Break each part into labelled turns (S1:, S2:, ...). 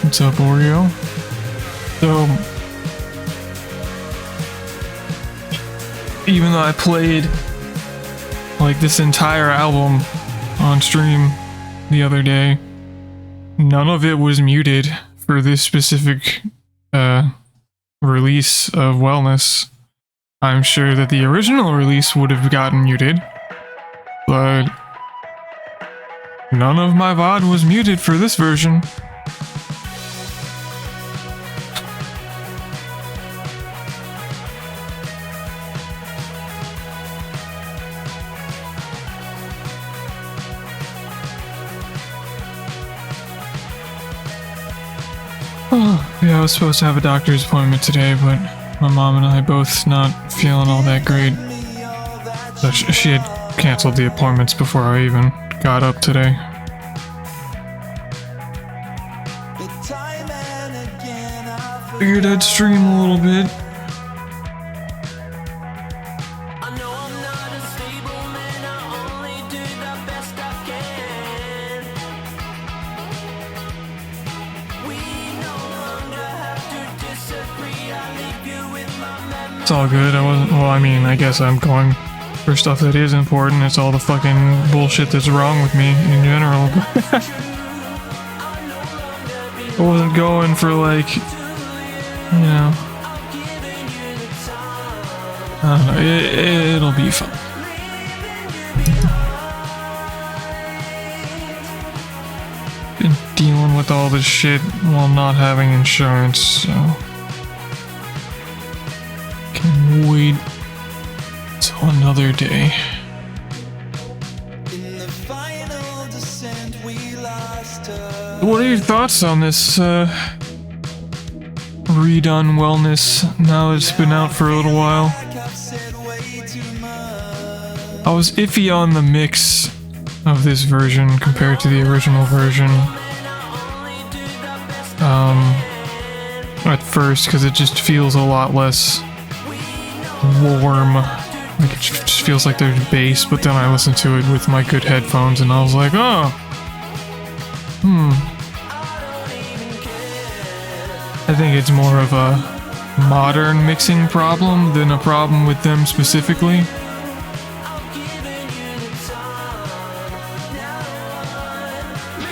S1: What's up, Oreo? So, even though I played like this entire album on stream the other day, none of it was muted for this specific release of Wellness. I'm sure that the original release would have gotten muted, but none of my VOD was muted for this version. Oh, yeah, I was supposed to have a doctor's appointment today, but my mom and I both not feeling all that great. So she had canceled the appointments before I even got up today. Figured I'd stream a little bit. It's all good. I guess I'm going for stuff that is important. It's all the fucking bullshit that's wrong with me in general. I wasn't going for like, you know, I don't know, it'll be fun. Been dealing with all this shit while not having insurance, so can wait till another day. What are your thoughts on this redone Wellness now that it's been out for a little while? I was iffy on the mix of this version compared to the original version at first, because it just feels a lot less warm. Like it just feels like there's bass, but then I listened to it with my good headphones and I was like, oh, I think it's more of a modern mixing problem than a problem with them specifically.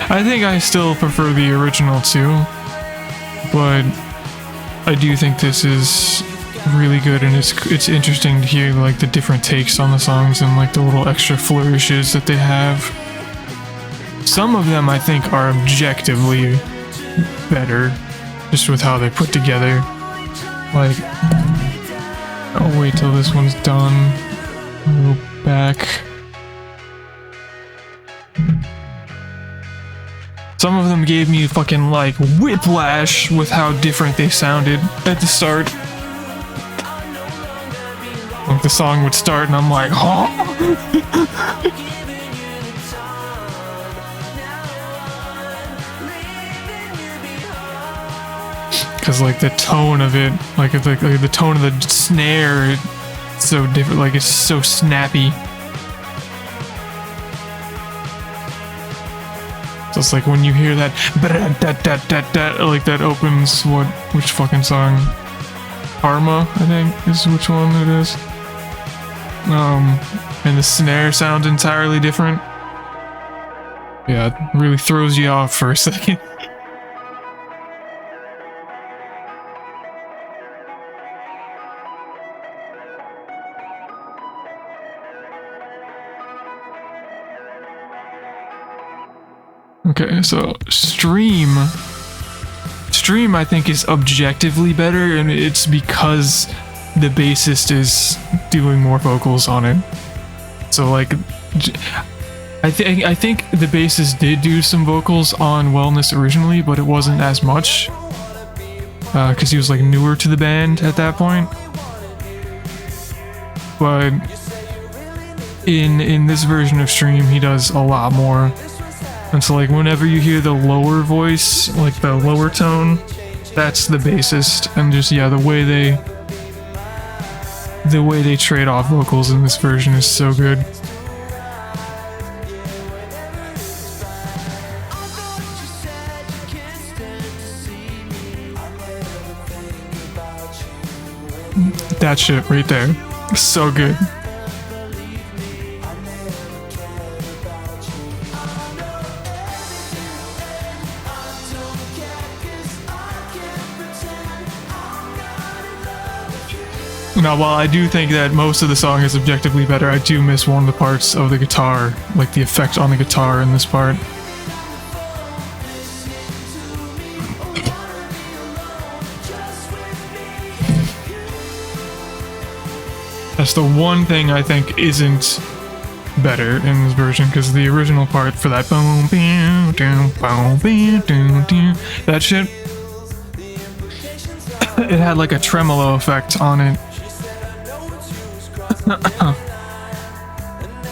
S1: I think I still prefer the original too, but I do think this is really good, and it's interesting to hear like the different takes on the songs and like the little extra flourishes that they have. Some of them I think are objectively better, just with how they're put together. Like, I'll wait till this one's done. I'll go back. Some of them gave me fucking like whiplash with how different they sounded at the start. Like the song would start and I'm like, oh! Cause like the tone of it, like the tone of the snare, it's so different, like it's so snappy. So it's like when you hear that, like that opens which fucking song? Karma, I think, is which one it is. And the snare sounds entirely different. Yeah, it really throws you off for a second. Okay, so Stream I think is objectively better, and it's because the bassist is doing more vocals on it. So like, I think the bassist did do some vocals on Wellness originally, but it wasn't as much, because he was like newer to the band at that point. But in this version of Stream, he does a lot more. And so like whenever you hear the lower voice, like the lower tone, that's the bassist, and just yeah, the way they trade off vocals in this version is so good. That shit right there. So good. Now, while I do think that most of the song is objectively better, I do miss one of the parts of the guitar, like the effect on the guitar in this part. That's the one thing I think isn't better in this version, because the original part for that boom, boom, boom, boom, boom, boom, that shit, it had like a tremolo effect on it.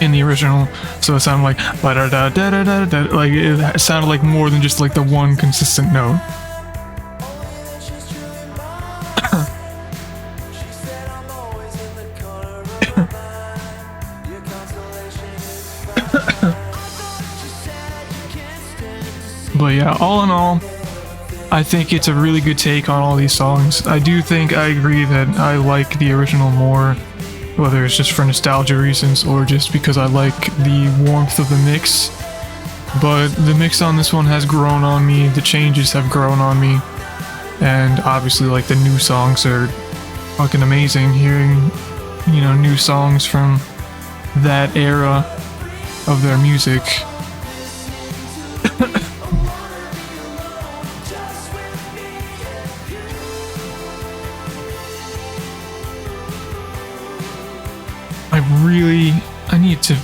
S1: In the original, so it sounded like like it sounded like more than just like the one consistent note. But yeah, all in all, I think it's a really good take on all these songs. I do think I agree that I like the original more, whether it's just for nostalgia reasons or just because I like the warmth of the mix. But the mix on this one has grown on me, the changes have grown on me, and obviously like the new songs are fucking amazing. Hearing, you know, new songs from that era of their music. I need to...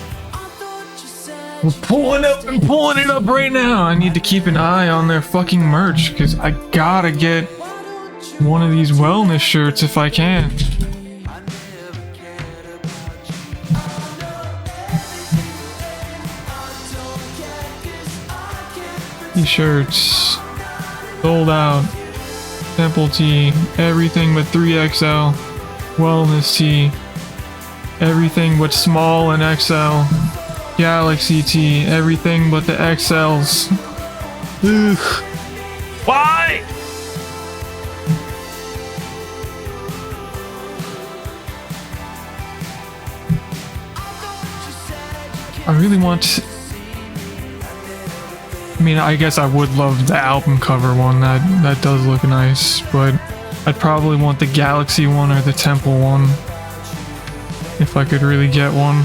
S1: We're pulling it up right now. I need to keep an eye on their fucking merch, because I gotta get one of these wellness shirts if I can. T-shirts. Sold out. Temple tee. Everything but 3XL. Wellness tee. Everything but small and XL. Galaxy tee. Everything but the XLs. Ugh. Why? I really want... I mean, I guess I would love the album cover one. That does look nice, but I'd probably want the Galaxy one or the Temple one. If I could really get one.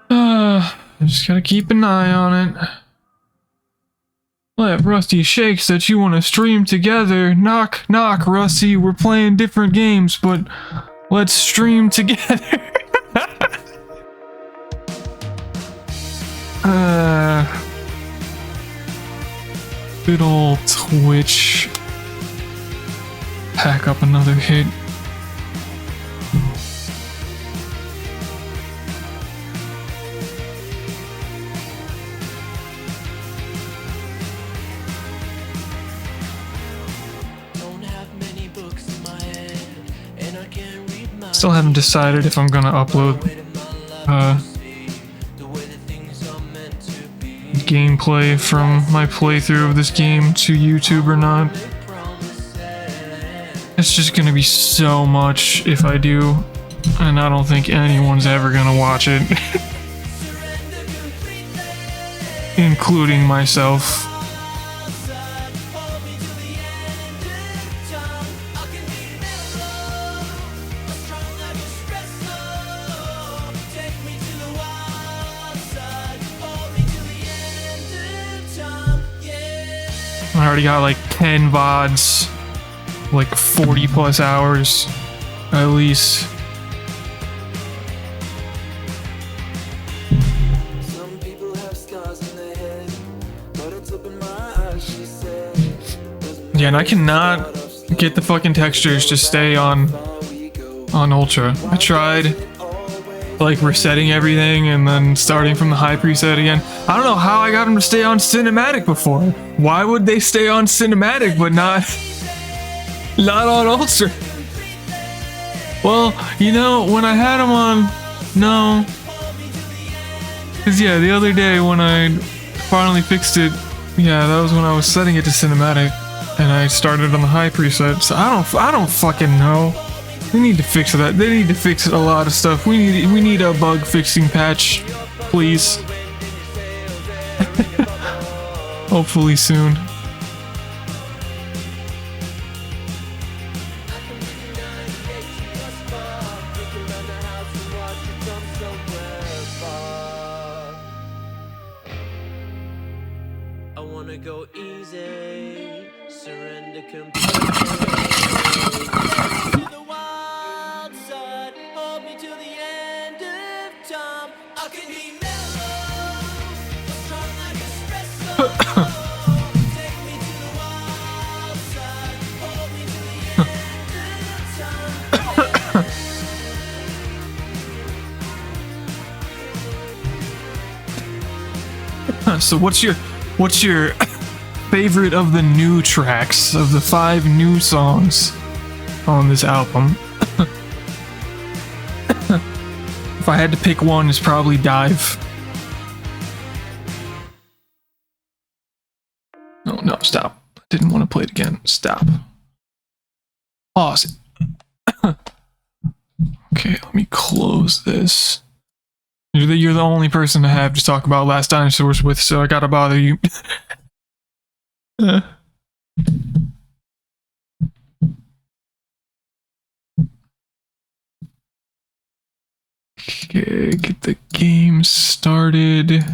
S1: I just gotta keep an eye on it. Let Rusty shakes that you want to stream together. Knock, knock, Rusty. We're playing different games, but let's stream together. Good old Twitch. Pack up another hit. Still haven't decided if I'm gonna upload gameplay from my playthrough of this game to YouTube or not. It's just gonna be so much if I do, and I don't think anyone's ever gonna watch it. Including myself. I already got like 10 VODs, like 40 plus hours, at least. Yeah, and I cannot get the fucking textures to stay on Ultra. I tried like resetting everything and then starting from the high preset again. I don't know how I got them to stay on cinematic before. Why would they stay on cinematic but not on Ultra? Well, you know, when I had them on, no. Cause yeah, the other day when I finally fixed it, yeah, that was when I was setting it to cinematic, and I started on the high preset. So I don't fucking know. They need to fix that. They need to fix a lot of stuff. We need a bug fixing patch, please. Hopefully soon.
S2: I wanna go easy, surrender completely to the wild side, hold me till the end of time. I can be mellow, strong like espresso. Take me to the wild side, hold me till the end of time.
S1: So what's your favorite of the new tracks, of the 5 new songs on this album? If I had to pick one, it's probably Dive. No, stop. I didn't want to play it again. Stop. Pause it. Okay, let me close this. You're the only person to have to talk about Last Dinosaurs with, so I gotta bother you. Okay, get the game started.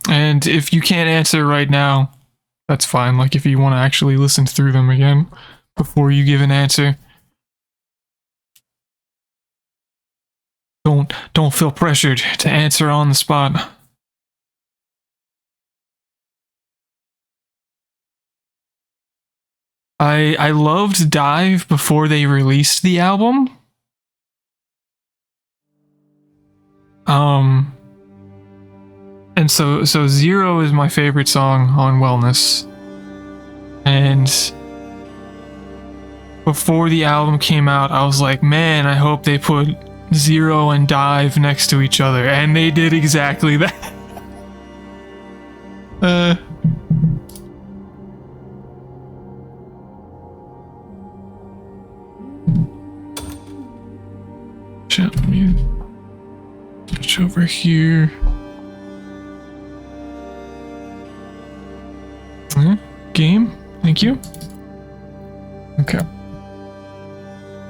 S1: And if you can't answer right now, that's fine. Like if you want to actually listen through them again before you give an answer. Don't feel pressured to answer on the spot. I loved Dive before they released the album. And so Zero is my favorite song on Wellness. And before the album came out, I was like, man, I hope they put Zero and Dive next to each other. And they did exactly that. Shit, let me switch over here. Game, thank you. Okay.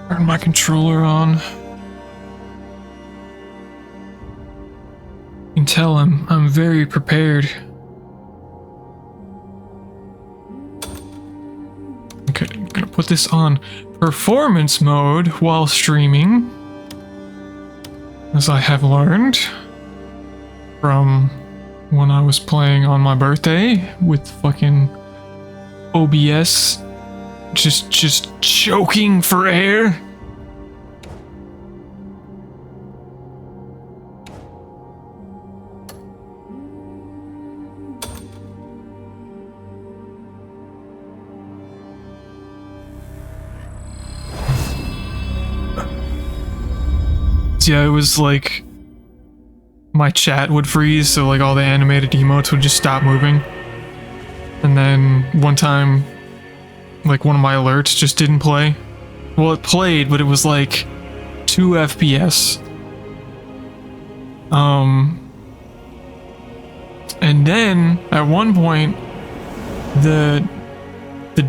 S1: Turn my controller on. You can tell I'm very prepared. Okay, I'm gonna put this on performance mode while streaming, as I have learned from when I was playing on my birthday with fucking OBS just choking for air. Yeah, it was like my chat would freeze, so like all the animated emotes would just stop moving. And then one time, like one of my alerts just didn't play. Well, it played, but it was like 2 FPS. And then at one point, the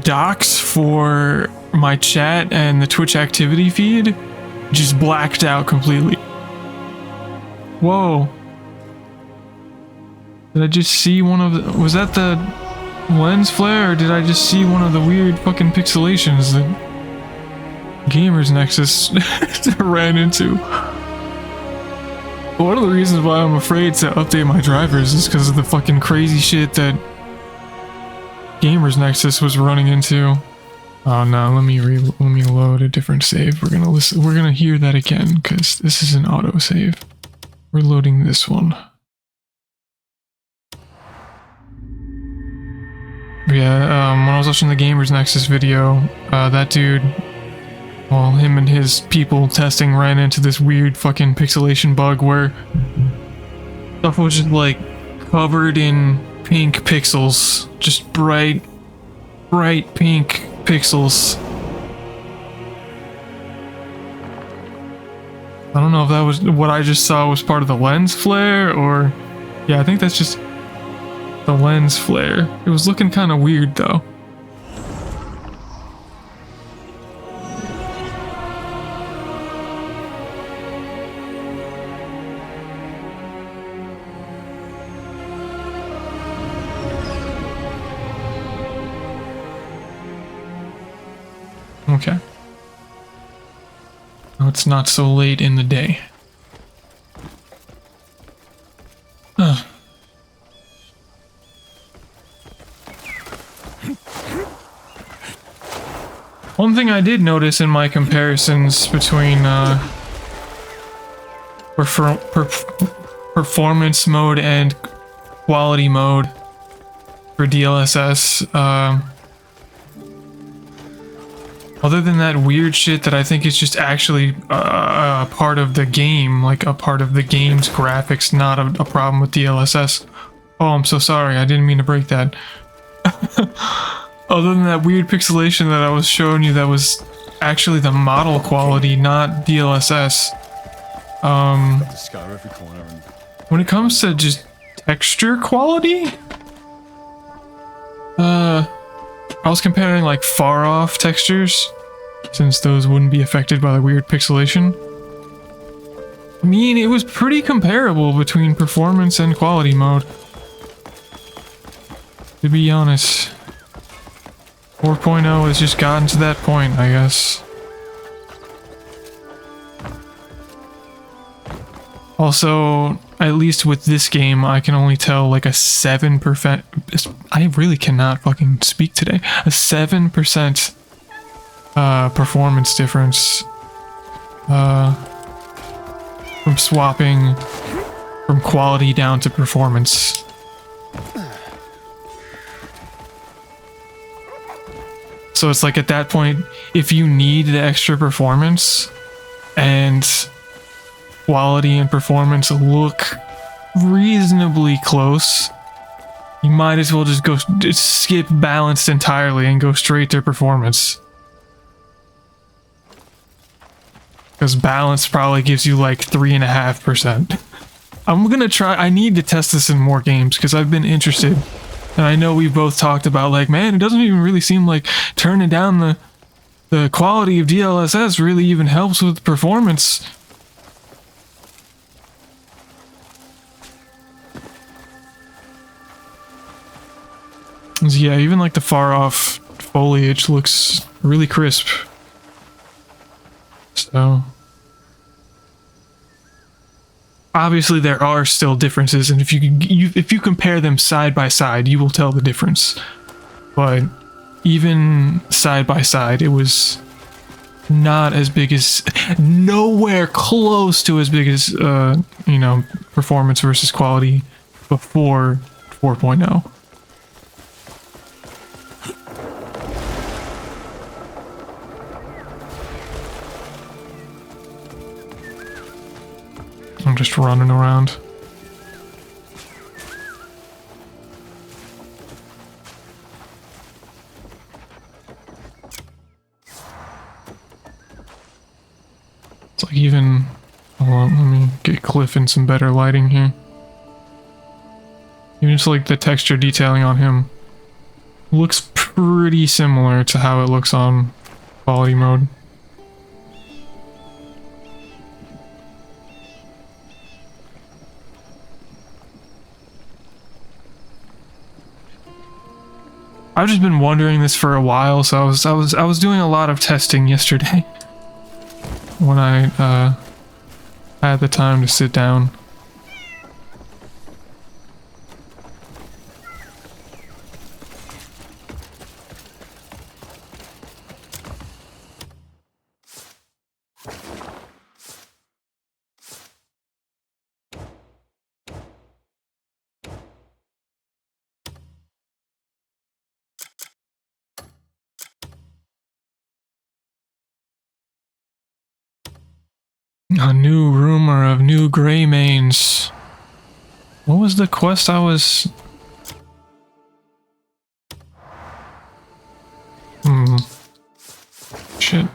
S1: docs for my chat and the Twitch activity feed just blacked out completely. Whoa. Did I just see one of the... Was that the lens flare, or did I just see one of the weird fucking pixelations that Gamers Nexus ran into? One of the reasons why I'm afraid to update my drivers is because of the fucking crazy shit that Gamers Nexus was running into. Oh no, let me load a different save. We're gonna hear that again, because this is an autosave. We're loading this one. Yeah, when I was watching the Gamers Nexus video, that dude, well, him and his people testing ran into this weird fucking pixelation bug where stuff was just like covered in pink pixels, just bright pink pixels. I don't know if that was what I just saw was part of the lens flare or... Yeah, I think that's just the lens flare. It was looking kind of weird though. Okay. Now it's not so late in the day. One thing I did notice in my comparisons between performance mode and quality mode for DLSS, other than that weird shit that I think is just actually a part of the game, like a part of the game's graphics, not a problem with DLSS. Oh, I'm so sorry, I didn't mean to break that. Other than that weird pixelation that I was showing you, that was actually the model quality, not DLSS. When it comes to just texture quality, I was comparing like far off textures, since those wouldn't be affected by the weird pixelation. I mean, it was pretty comparable between performance and quality mode, to be honest. 4.0 has just gotten to that point, I guess. Also, at least with this game, I can only tell like a 7%. I really cannot fucking speak today. A 7% performance difference from swapping from quality down to performance. So it's like at that point, if you need the extra performance and quality and performance look reasonably close, you might as well just skip balanced entirely and go straight to performance. Because balance probably gives you like 3.5%. I'm gonna try, I need to test this in more games because I've been interested. And I know we both talked about like, man, it doesn't even really seem like turning down the quality of DLSS really even helps with performance. Yeah, even like the far off foliage looks really crisp. So obviously there are still differences, and if you compare them side by side, you will tell the difference. But even side by side, it was not as big as, nowhere close to as big as you know, performance versus quality before 4.0. I'm just running around. It's like even... Hold on, let me get Cliff in some better lighting here. Even just like the texture detailing on him looks pretty similar to how it looks on quality mode. I've just been wondering this for a while, so I was doing a lot of testing yesterday when I had the time to sit down. A new rumor of new gray mains. What was the quest I was... Shit.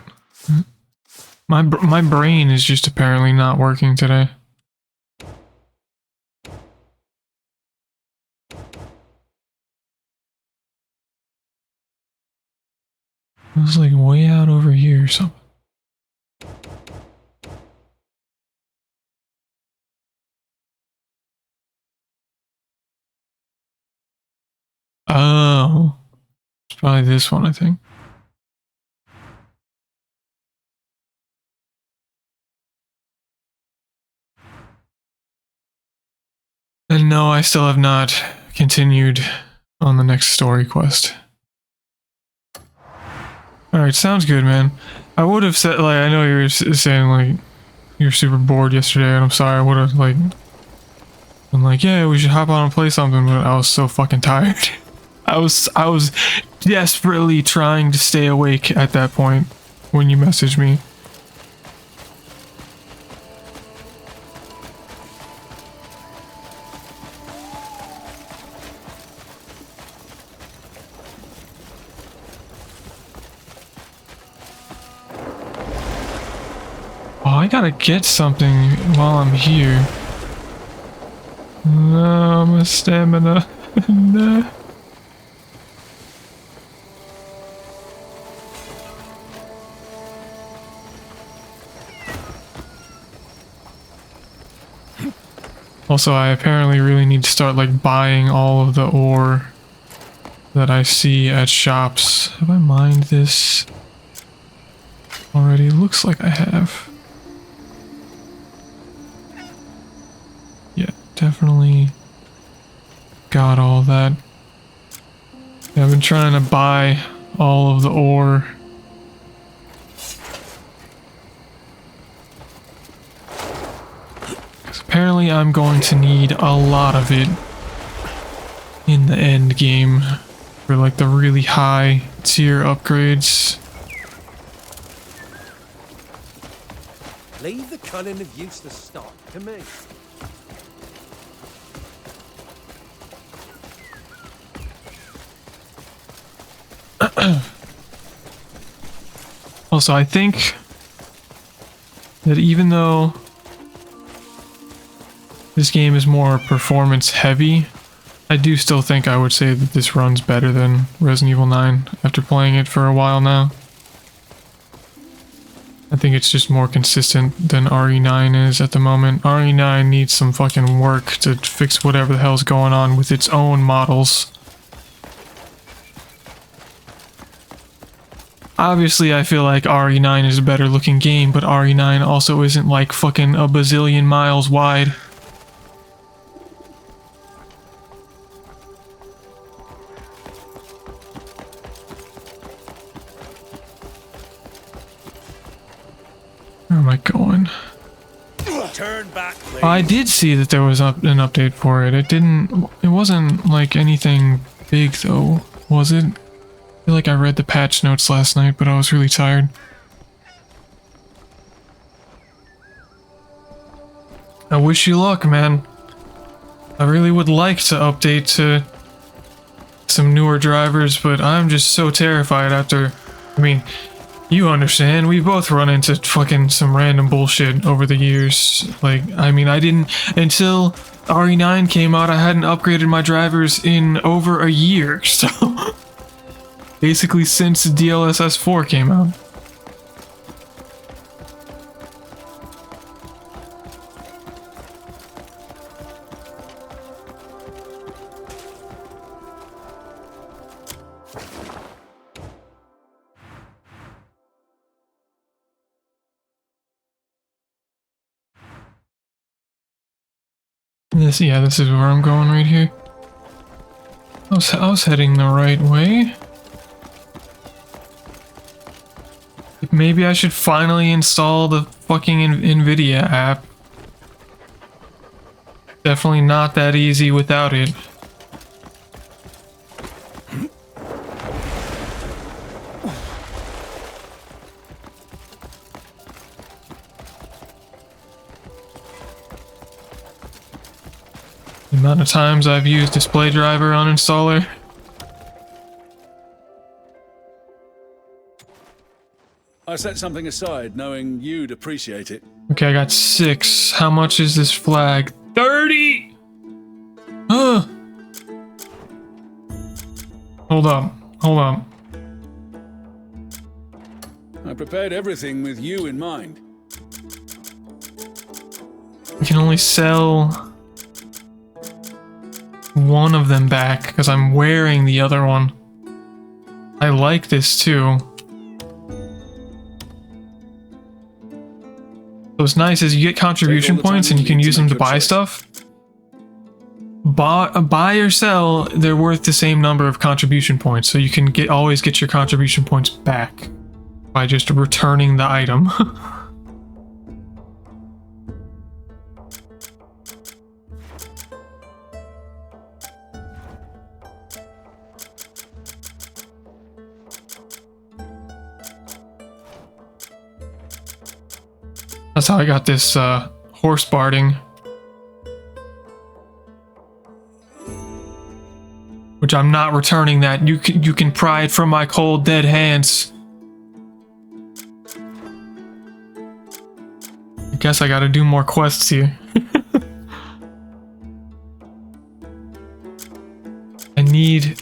S1: My brain is just apparently not working today. It was like way out over here or something. Oh. It's probably this one, I think. And no, I still have not continued on the next story quest. Alright, sounds good, man. I would have said, like, I know you were saying, like, you're super bored yesterday, and I'm sorry, I would have, like, been like, yeah, we should hop on and play something, but I was so fucking tired. I was desperately trying to stay awake at that point when you messaged me. Oh, I gotta get something while I'm here. No, my stamina. No. Also, I apparently really need to start, like, buying all of the ore that I see at shops. Have I mined this already? Looks like I have. Yeah, definitely got all that. Yeah, I've been trying to buy all of the ore. Apparently I'm going to need a lot of it in the end game for like the really high tier upgrades.
S3: Leave the cunning of useless stock to me.
S1: Also, I think that even though this game is more performance heavy, I do still think I would say that this runs better than Resident Evil 9 after playing it for a while now. I think it's just more consistent than RE9 is at the moment. RE9 needs some fucking work to fix whatever the hell's going on with its own models. Obviously, I feel like RE9 is a better looking game, but RE9 also isn't like fucking a bazillion miles wide. Where am I going?
S3: Turn back, please.
S1: I did see that there was an update for it. It wasn't like anything big though, was it? I feel like I read the patch notes last night, but I was really tired. I wish you luck, man. I really would like to update to some newer drivers, but I'm just so terrified after... I mean, you understand, we both run into fucking some random bullshit over the years. Like, I mean, I didn't... Until RE9 came out, I hadn't upgraded my drivers in over a year, so... Basically since DLSS 4 came out. This is where I'm going right here. I was heading the right way. Maybe I should finally install the fucking NVIDIA app. Definitely not that easy without it. amount of times I've used display driver uninstaller.
S4: I set something aside knowing you'd appreciate it.
S1: Okay, I got 6. How much is this flag? 30! Huh. Hold up. Hold up.
S4: I prepared everything with you in mind.
S1: You can only sell one of them back because I'm wearing the other one. I like this too. What's nice is you get contribution points and you can use them to buy stuff. Buy or sell, they're worth the same number of contribution points, so you can always get your contribution points back by just returning the item. That's how I got this horse barding. Which I'm not returning that. You can pry it from my cold dead hands. I guess I gotta do more quests here. I need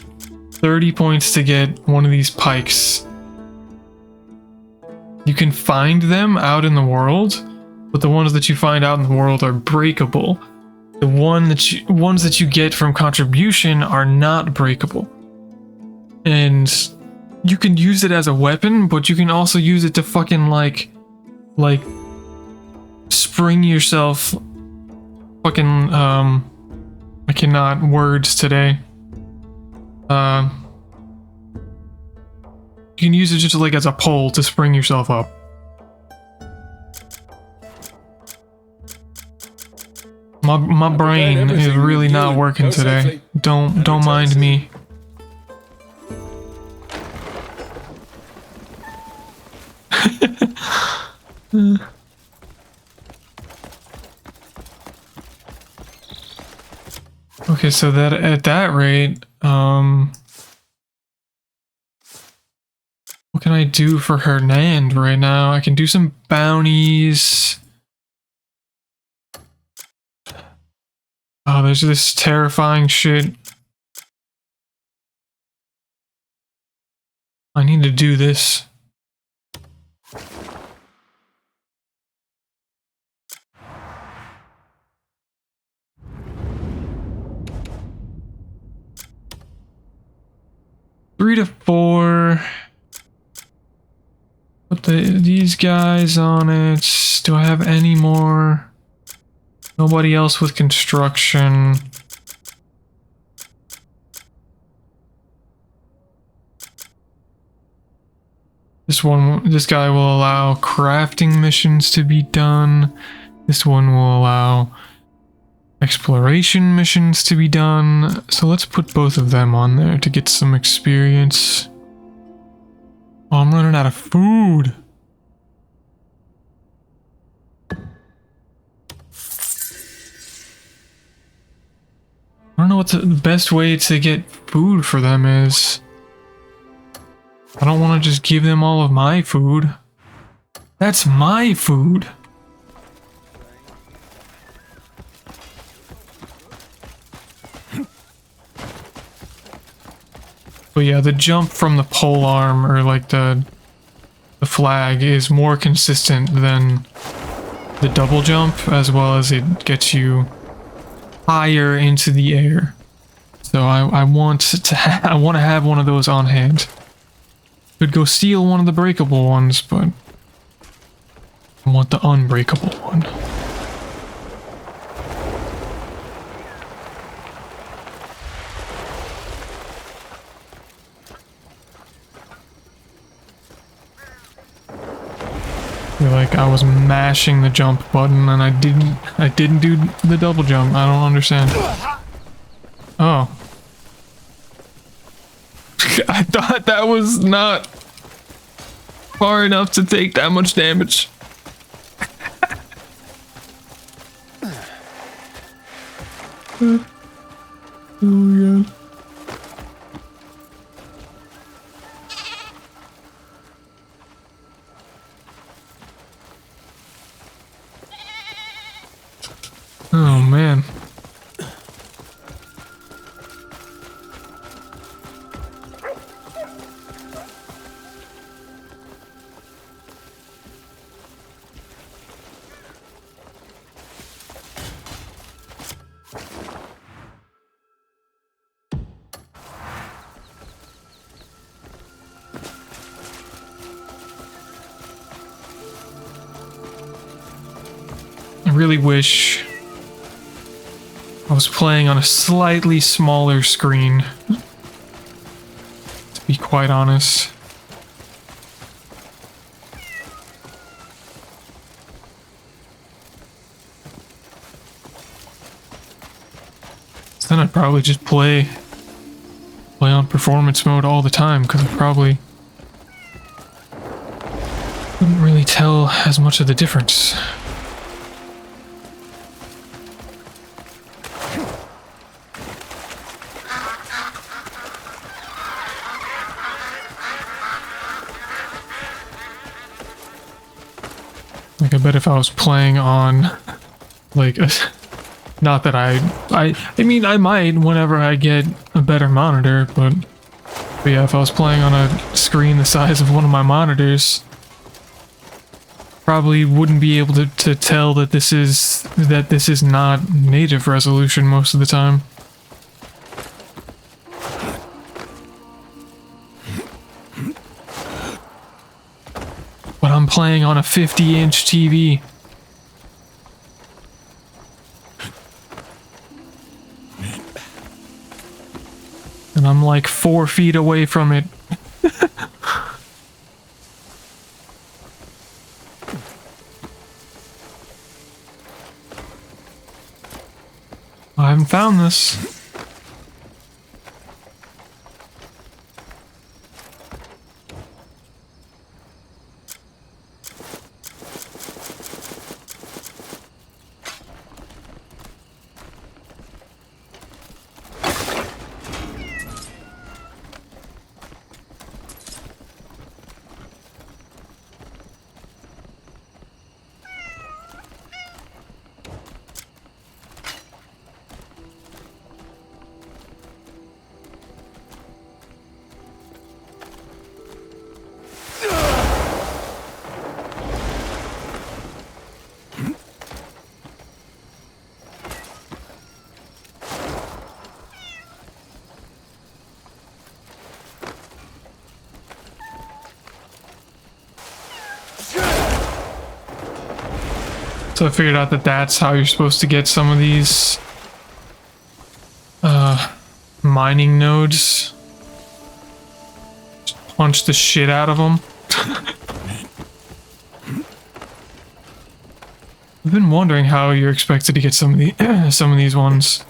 S1: 30 points to get one of these pikes. You can find them out in the world, but the ones that you find out in the world are breakable. The ones that you get from contribution are not breakable. And you can use it as a weapon, but you can also use it to fucking like spring yourself fucking I cannot words today. You can use it just like as a pole to spring yourself up. My brain is really not working today. Don't mind me. Okay, so that at that rate, what can I do for Hernand right now? I can do some bounties. Oh, there's this terrifying shit. I need to do this. Three to 4. Put these guys on it. Do I have any more? Nobody else with construction. This guy will allow crafting missions to be done. This one will allow exploration missions to be done. So let's put both of them on there to get some experience. Oh, I'm running out of food. I don't know what the best way to get food for them is. I don't want to just give them all of my food. That's my food. But yeah, the jump from the pole arm, or like the flag, is more consistent than the double jump, as well as it gets you higher into the air. So I want to have one of those on hand. Could go steal one of the breakable ones, but I want the unbreakable one. I feel like I was mashing the jump button and I didn't do the double jump. I don't understand. Oh. I thought that was not far enough to take that much damage. Oh my god. Oh man. I really wish I was playing on a slightly smaller screen, to be quite honest. Then I'd probably just play on performance mode all the time, because I probably wouldn't really tell as much of the difference. Like, I bet if I was playing on, like, not that I mean, I might whenever I get a better monitor, but yeah, if I was playing on a screen the size of one of my monitors, probably wouldn't be able to tell that this is not native resolution most of the time. But I'm playing on a 50-inch TV. And I'm like 4 feet away from it. I haven't found this. So I figured out that that's how you're supposed to get some of these mining nodes. Just punch the shit out of them. I've been wondering how you're expected to get some of these ones.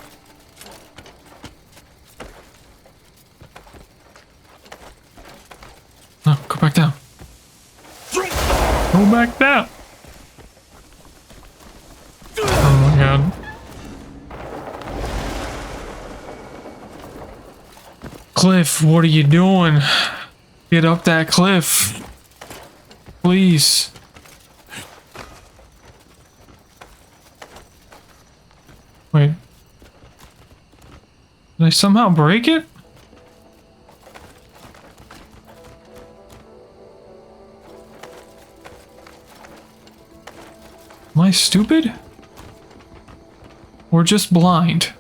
S1: No, go back down. Go back down. Oh my god. Cliff, what are you doing? Get up that cliff. Please. Wait. Did I somehow break it? Am I stupid? Or just blind?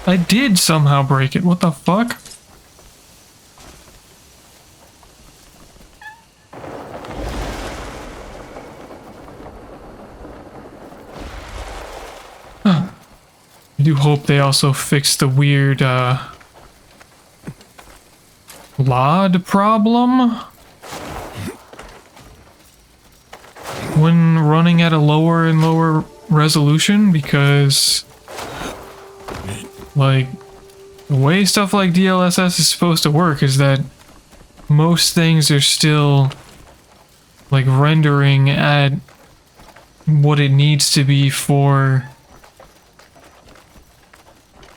S1: I did somehow break it. What the fuck? Huh. I do hope they also fix the weird LOD problem when running at a lower and lower resolution, because Like, the way stuff like DLSS is supposed to work is that most things are still like rendering at what it needs to be for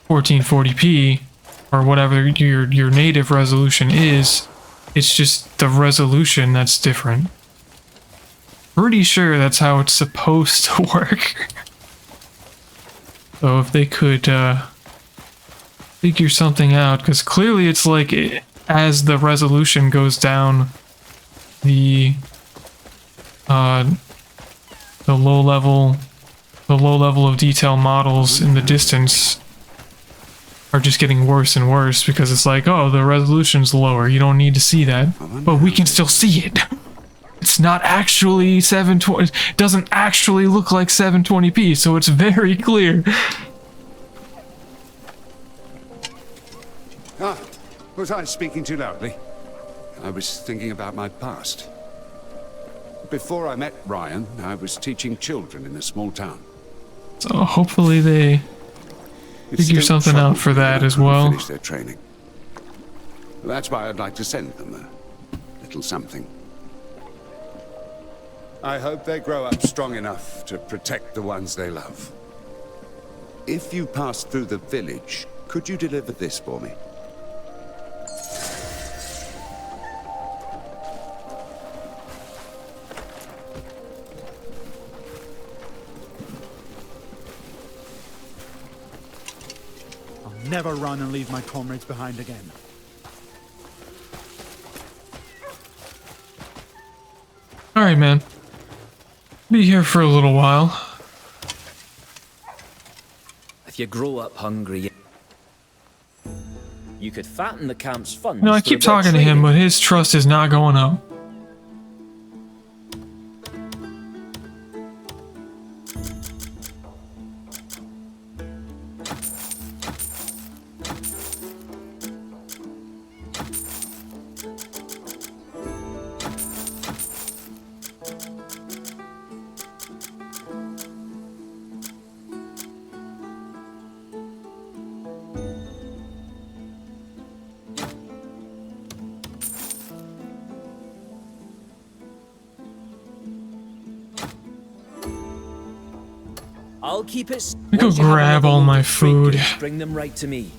S1: 1440p or whatever your native resolution is. It's just the resolution that's different. Pretty sure that's how it's supposed to work. So if they could figure something out, because clearly it's like as the resolution goes down, the low level of detail models in the distance are just getting worse and worse, because it's like, oh, the resolution's lower, you don't need to see that, but we can still see it. It's not actually 720, it doesn't actually look like 720p, so it's very clear.
S5: Ah, was I speaking too loudly? I was thinking about my past. Before I met Ryan, I was teaching children in a small town.
S1: So hopefully they
S5: It's
S1: figure
S5: still
S1: something out
S5: trouble
S1: for that
S5: them
S1: as
S5: when they
S1: well.
S5: Finish their training. That's why I'd like to send them a little something. I hope they grow up strong enough to protect the ones they love. If you pass through the village, could you deliver this for me?
S6: I'll never run and leave my comrades behind again.
S1: Alright, man. Be here for a little while.
S7: If you grow up hungry, you could fatten the camp's funds.
S1: No, I
S7: through a
S1: keep
S7: bit of
S1: talking to him,
S7: trading.
S1: but his trust is not going up.
S7: I'll keep it.
S1: me go
S7: Once you have
S1: grab
S7: another
S1: all
S7: load
S1: my
S7: of free
S1: food.
S7: goods, bring them right to me.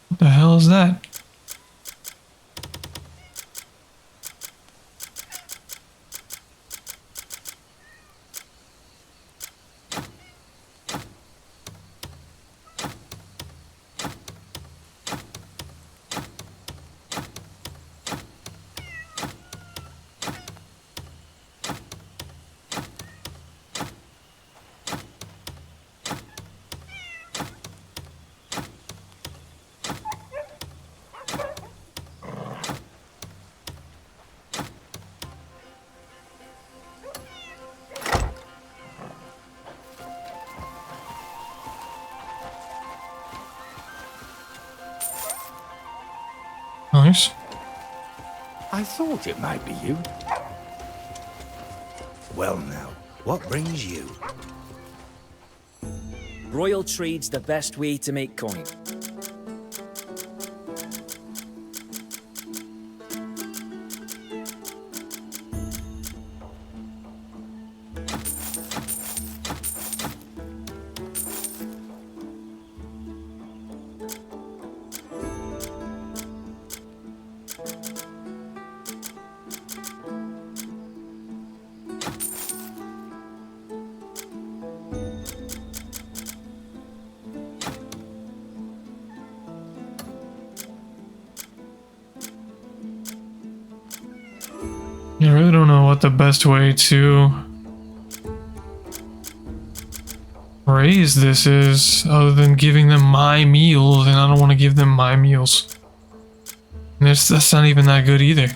S1: What the hell is that? Nice.
S8: I thought it might be you. Well now, what brings you?
S7: Royal trade's the best way to make coin.
S1: I really don't know what the best way to raise this is, other than giving them my meals, and I don't want to give them my meals. And that's not even that good either.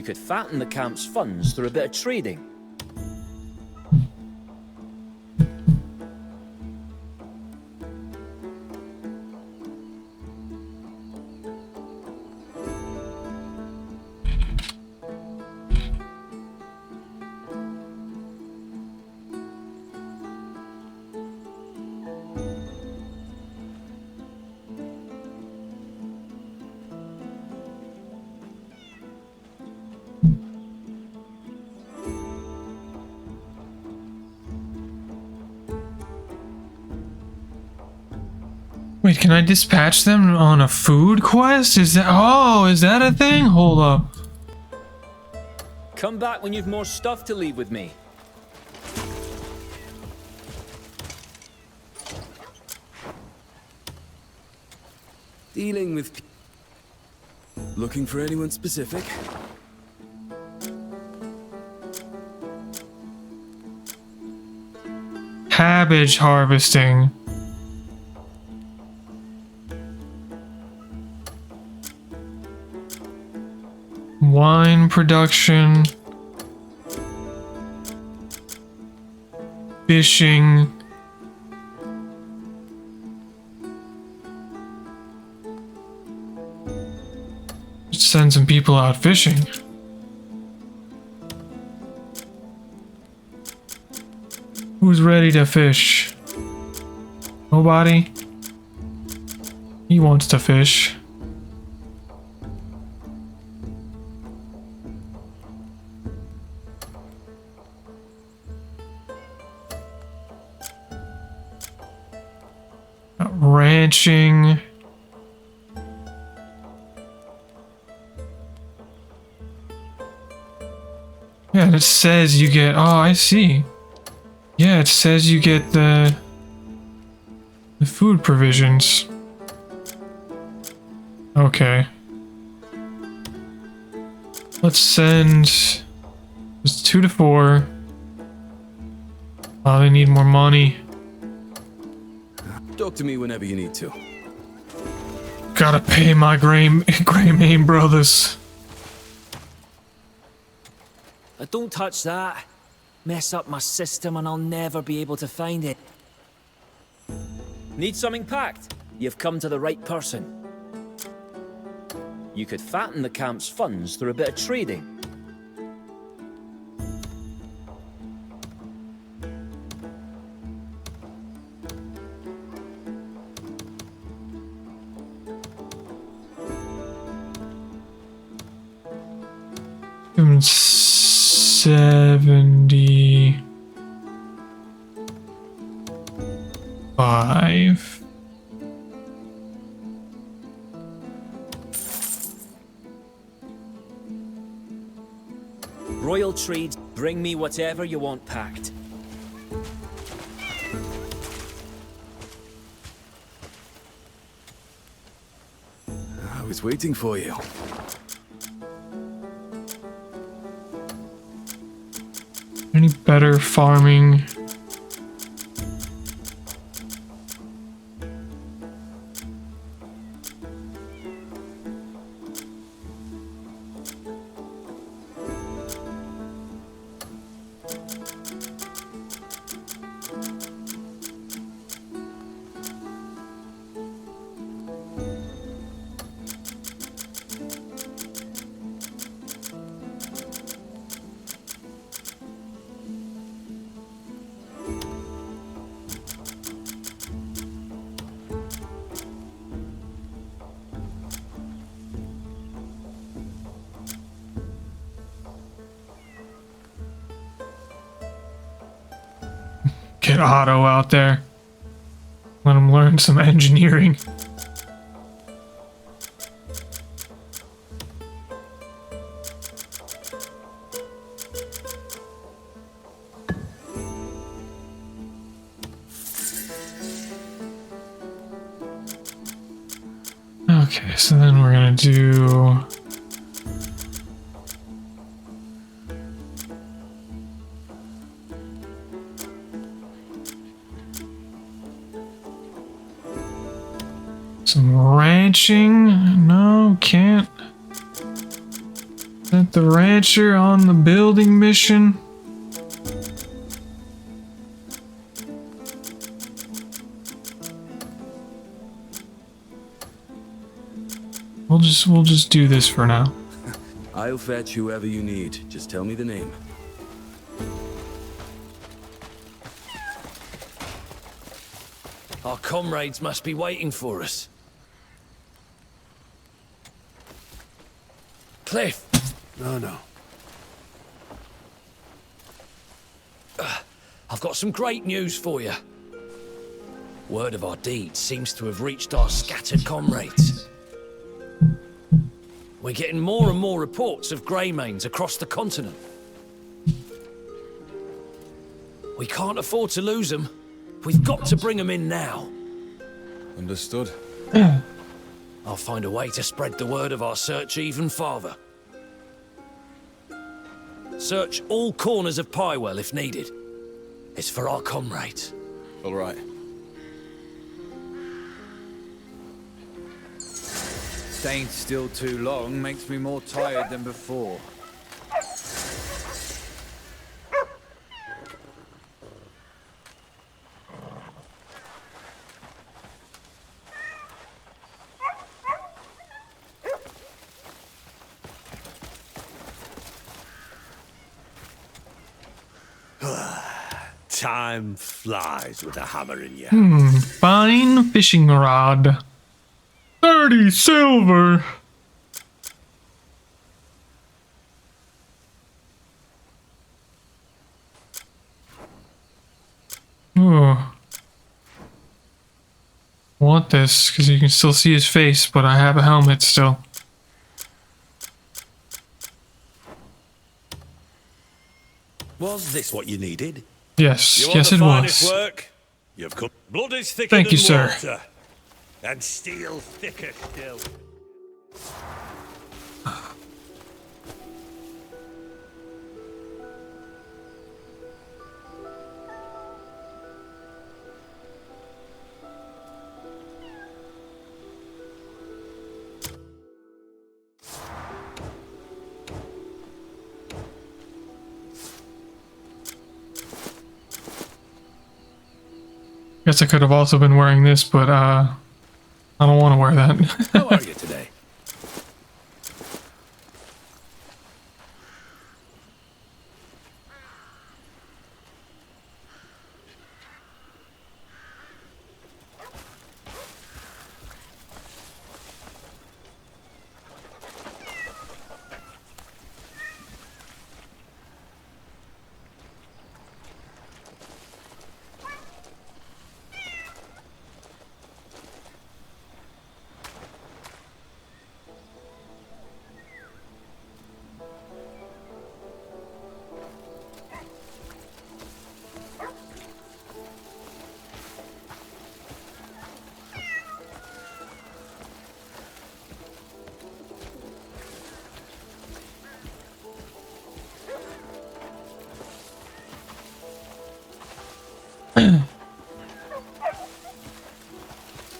S7: You could fatten the camp's funds through a bit of trading.
S1: Wait, can I dispatch them on a food quest? Is that a thing? Hold up.
S7: Come back when you've more stuff to leave with me.
S9: Dealing with... Looking for anyone specific?
S1: Cabbage harvesting. Wine production. Fishing. Send some people out fishing. Who's ready to fish? Nobody? He wants to fish. Ranching. Yeah, and it says you get, oh, I see. Yeah, it says you get the food provisions. Okay. Let's send, it's 2 to 4. Oh, they need more money.
S9: Talk to me whenever you need to.
S1: Gotta pay my Greymane brothers.
S7: Don't touch that. Mess up my system and I'll never be able to find it. Need something packed? You've come to the right person. You could fatten the camp's funds through a bit of trading.
S1: Give him 75.
S7: Royal trades, bring me whatever you want packed.
S9: I was waiting for you.
S1: Any better farming? Get Otto out there. Let him learn some engineering. Okay, so then we're gonna do... some ranching. No, can't. That With the rancher on the building mission. We'll just do this for now.
S9: I'll fetch whoever you need. Just tell me the name.
S3: Our comrades must be waiting for us. Cliff!
S8: No.
S3: I've got some great news for you. Word of our deeds seems to have reached our scattered comrades. We're getting more and more reports of Greymanes across the continent. We can't afford to lose them. We've got to bring them in now.
S9: Understood.
S3: I'll find a way to spread the word of our search even farther. Search all corners of Pywell if needed. It's for our comrades.
S9: All right.
S10: Staying still too long makes me more tired than before.
S8: Time flies with a hammer in you.
S1: Fine fishing rod. 30 silver. Oh. Want this, because you can still see his face, but I have a helmet still.
S8: Was this what you needed?
S1: Yes,
S8: You want
S1: yes
S8: the
S1: it
S8: finest
S1: was.
S8: work? You've come. Blood is thicker
S1: Thank
S8: than
S1: you, sir.
S8: water, and steel thicker still.
S1: Guess I could have also been wearing this, but I don't want to wear that.
S8: How are you today?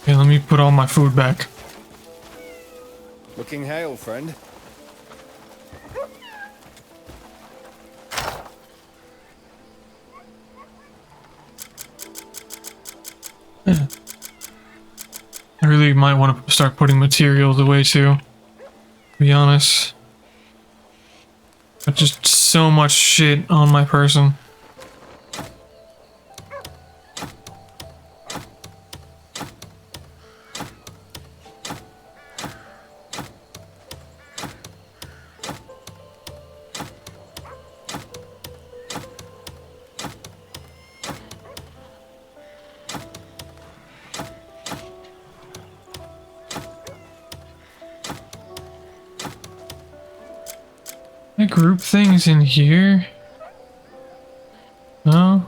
S1: Okay, let me put all my food back.
S10: Looking hale, friend.
S1: I really might want to start putting materials away too, to be honest. But just so much shit on my person. I group things in here. No.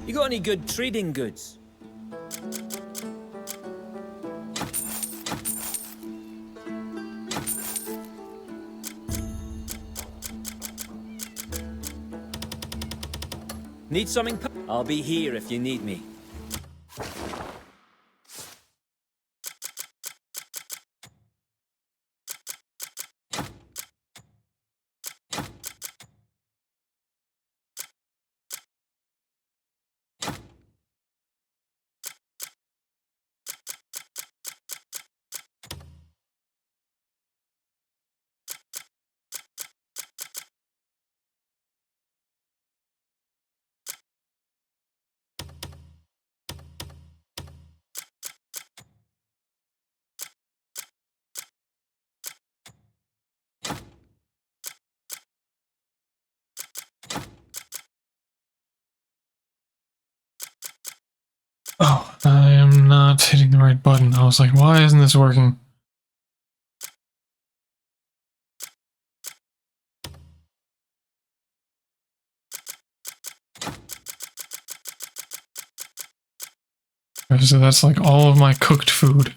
S7: You got any good trading goods? Need something? I'll be here if you need me.
S1: Oh, I am not hitting the right button. I was like, why isn't this working? So that's like all of my cooked food.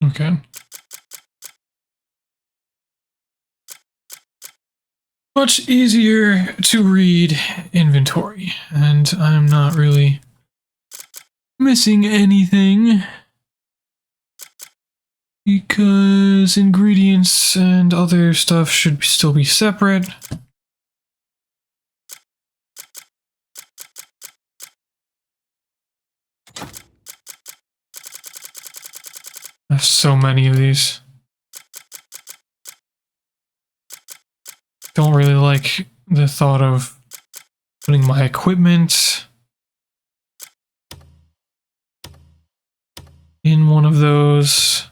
S1: Okay. Much easier to read inventory, and I'm not really missing anything because ingredients and other stuff should still be separate. I have so many of these. Don't really like the thought of putting my equipment in one of those.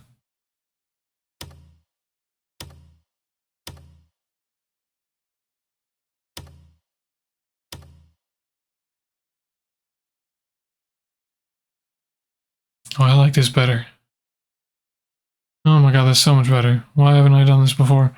S1: Oh, I like this better. Oh my god, that's so much better. Why haven't I done this before?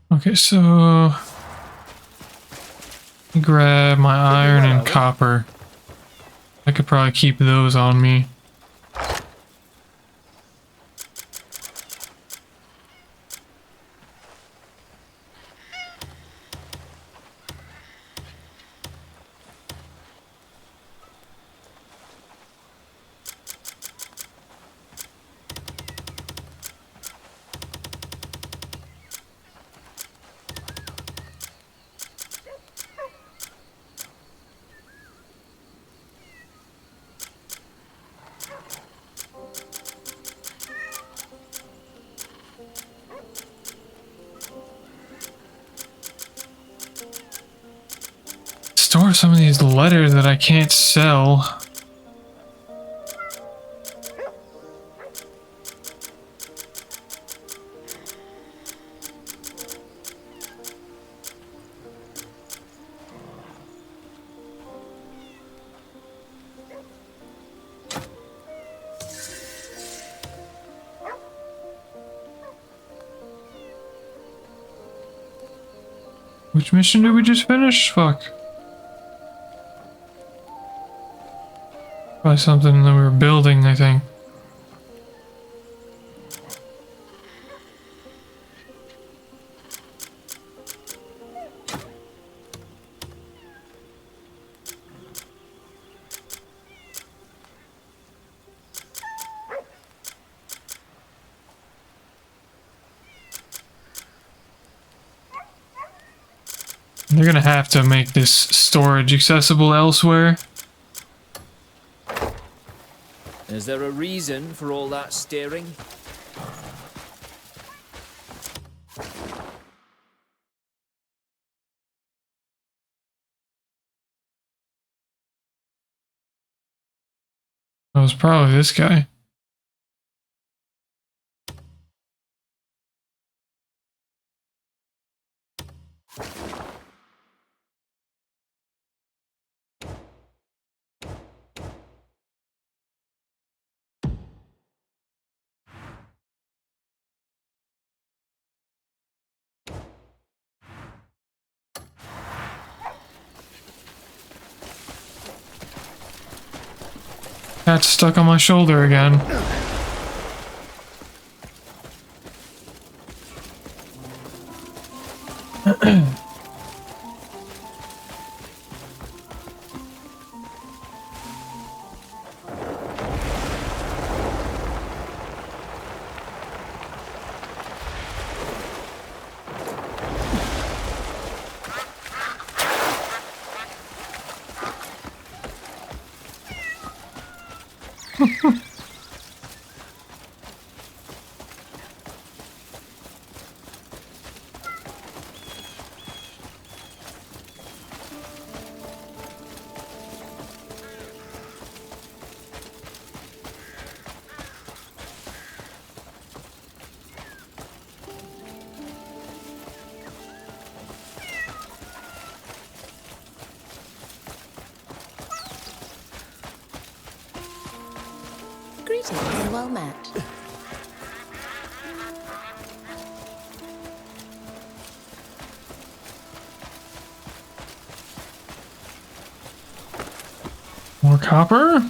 S1: Okay, so grab my iron and copper. I could probably keep those on me. Store some of these letters that I can't sell. Which mission did we just finish? Fuck. Probably something that we were building, I think. They're gonna have to make this storage accessible elsewhere.
S7: Is there a reason for all that staring?
S1: It was probably this guy. Cat's stuck on my shoulder again.
S11: Greetings and well met.
S1: More copper?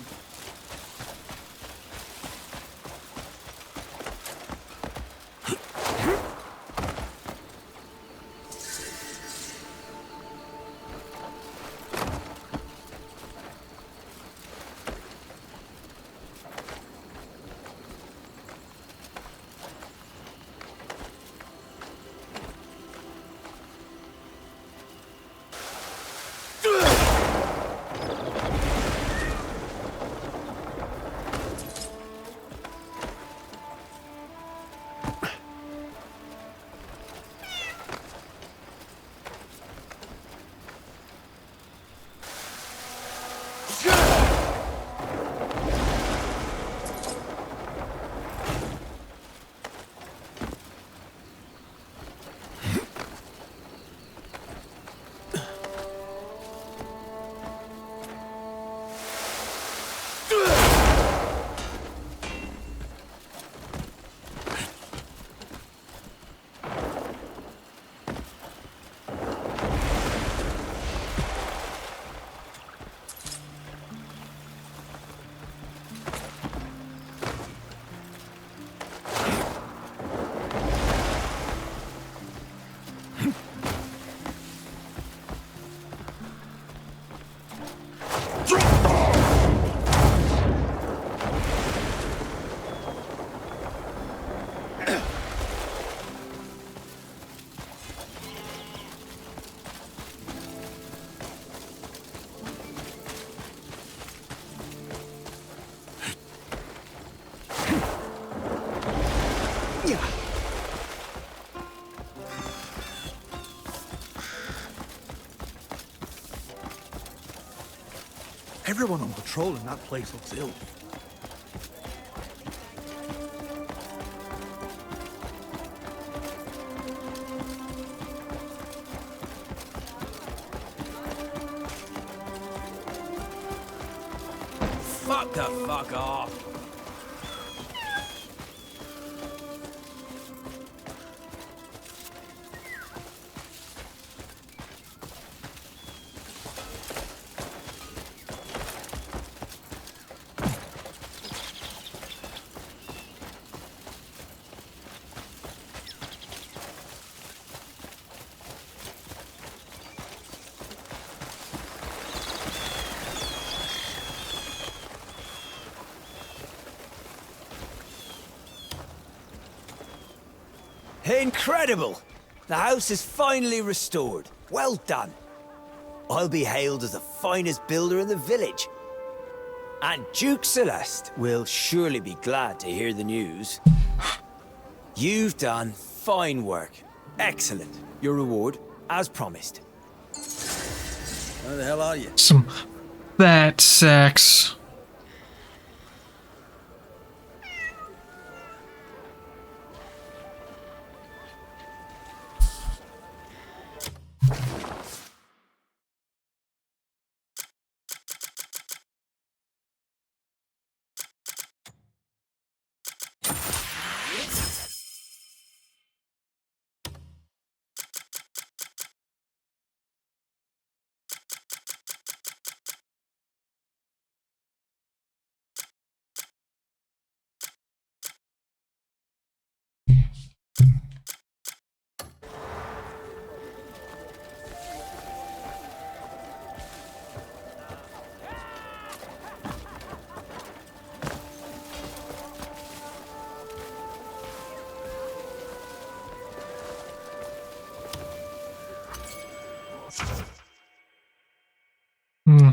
S6: Everyone on patrol in that place looks ill.
S10: Fuck the fuck off.
S3: Incredible! The house is finally restored. Well done. I'll be hailed as the finest builder in the village. And Duke Celeste will surely be glad to hear the news. You've done fine work. Excellent. Your reward, as promised.
S8: Where the hell are you?
S1: Some fat sacks.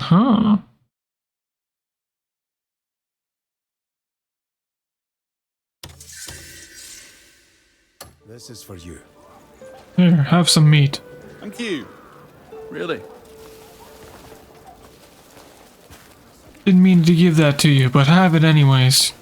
S1: Huh.
S5: This is for you.
S1: Here, have some meat.
S4: Thank you. Really?
S1: Didn't mean to give that to you, but have it anyways.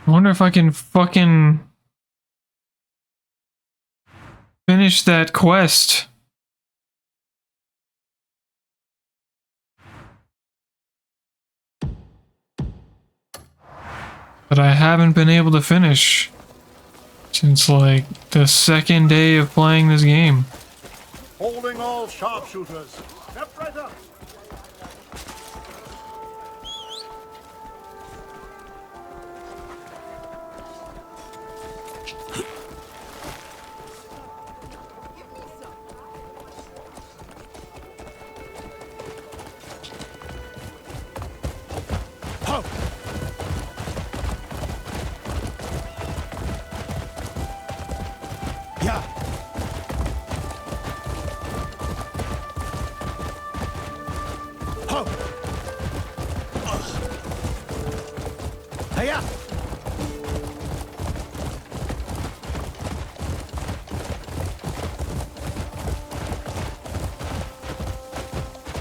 S1: I wonder if I can fucking finish that quest. But I haven't been able to finish since like the second day of playing this game.
S6: Holding all sharpshooters. Step right up. Yeah. Ho. Hiya.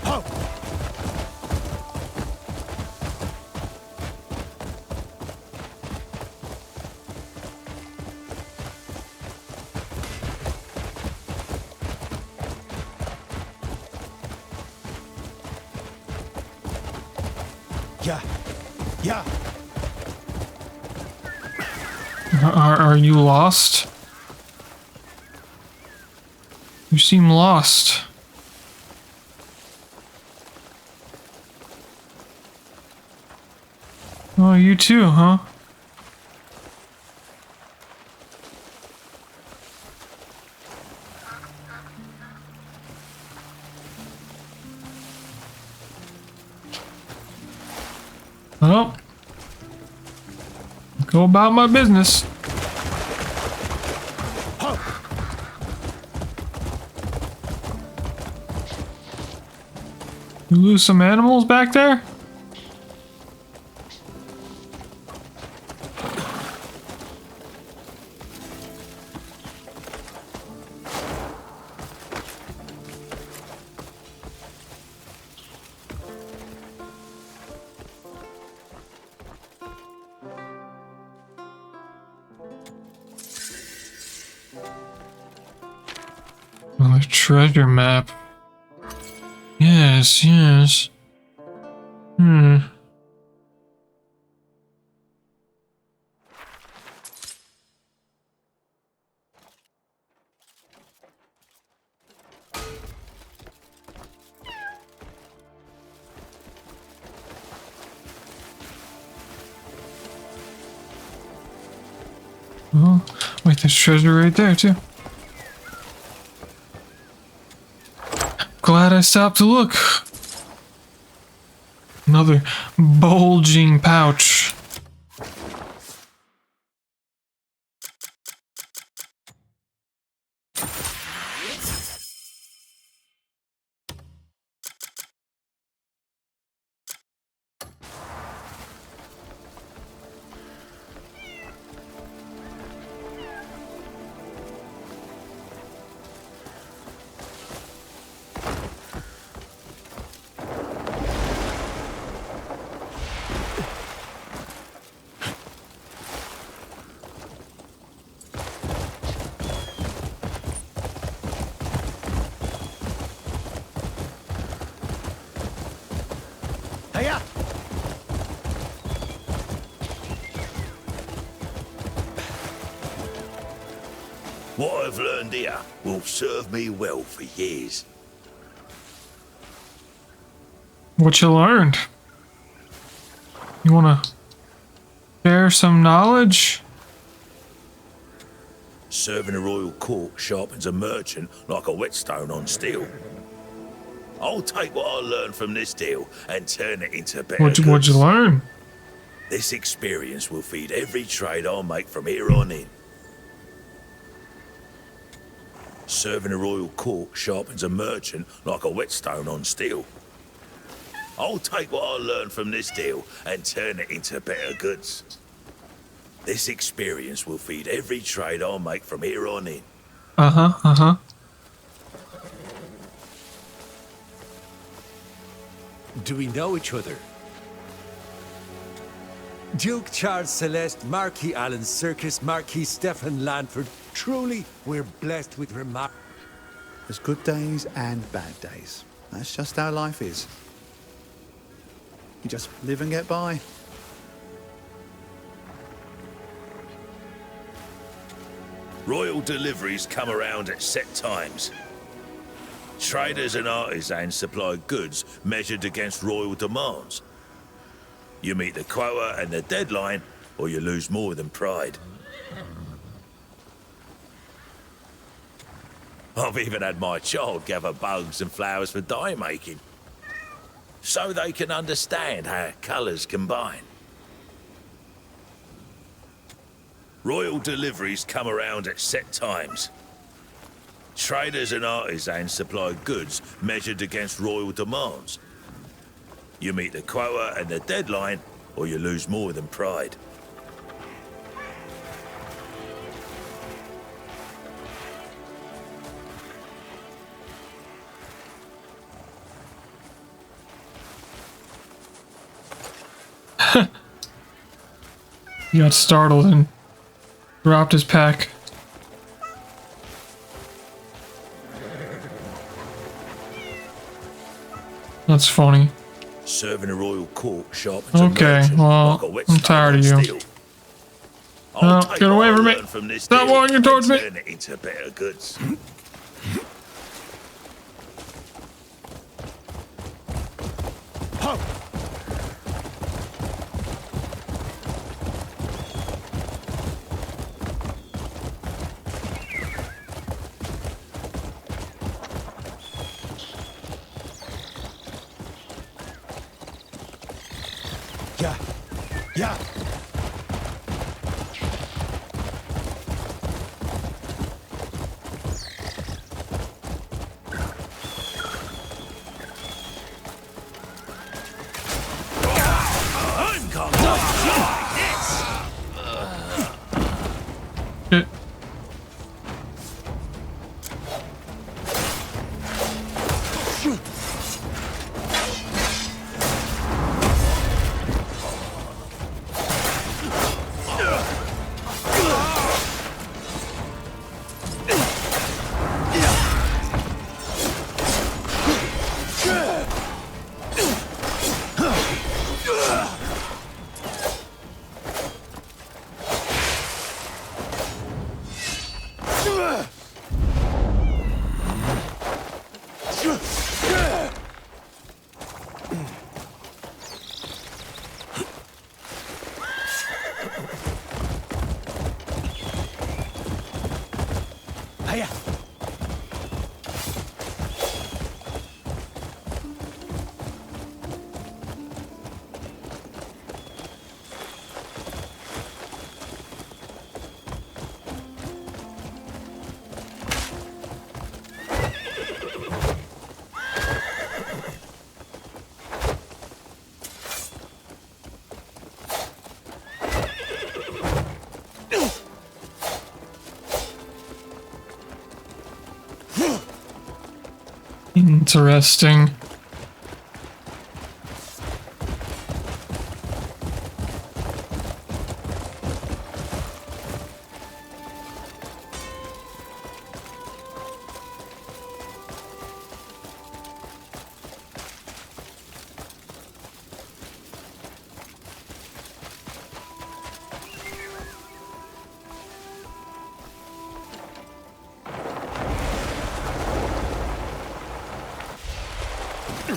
S6: Ho. Yeah. Yeah.
S1: Are you lost? You seem lost. Oh, you too, huh? Well, go about my business. You lose some animals back there? Well, a treasure map. Yeah, Yes, yes. Hmm. Oh, wait, there's treasure right there, too. Glad I stopped to look. Another bulging pouch.
S6: Hiya!
S12: What I've learned here will serve me well for years.
S1: What you learned? You wanna share some knowledge?
S12: Serving a royal court sharpens a merchant like a whetstone on steel. I'll take what I learned from this deal and turn it into better
S1: What'd you
S12: goods.
S1: learn?
S12: This experience will feed every trade I'll make from here on in. Serving a royal court sharpens a merchant like a whetstone on steel. I'll take what I learned from this deal and turn it into better goods. This experience will feed every trade I'll make from here on in.
S13: Do we know each other? Duke Charles Celeste, Marquis Alan Circus, Marquis Stefan Lanford. Truly, we're blessed with
S6: There's good days and bad days. That's just how life is. You just live and get by.
S12: Royal deliveries come around at set times. Traders and artisans supply goods measured against royal demands. You meet the quota and the deadline, or you lose more than pride. I've even had my child gather bugs and flowers for dye making, so they can understand how colours combine. Royal deliveries come around at set times. Traders and artisans supply goods measured against royal demands. You meet the quota and the deadline, or you lose more than pride.
S1: He got startled and dropped his pack. That's funny.
S12: Serving a royal court sharpens
S1: Okay, well, I'm tired of you. No, get away from me! Stop walking towards me!
S12: Turn it into better goods.
S6: Yeah.
S12: I'm coming like this.
S3: Hiya.
S1: Interesting.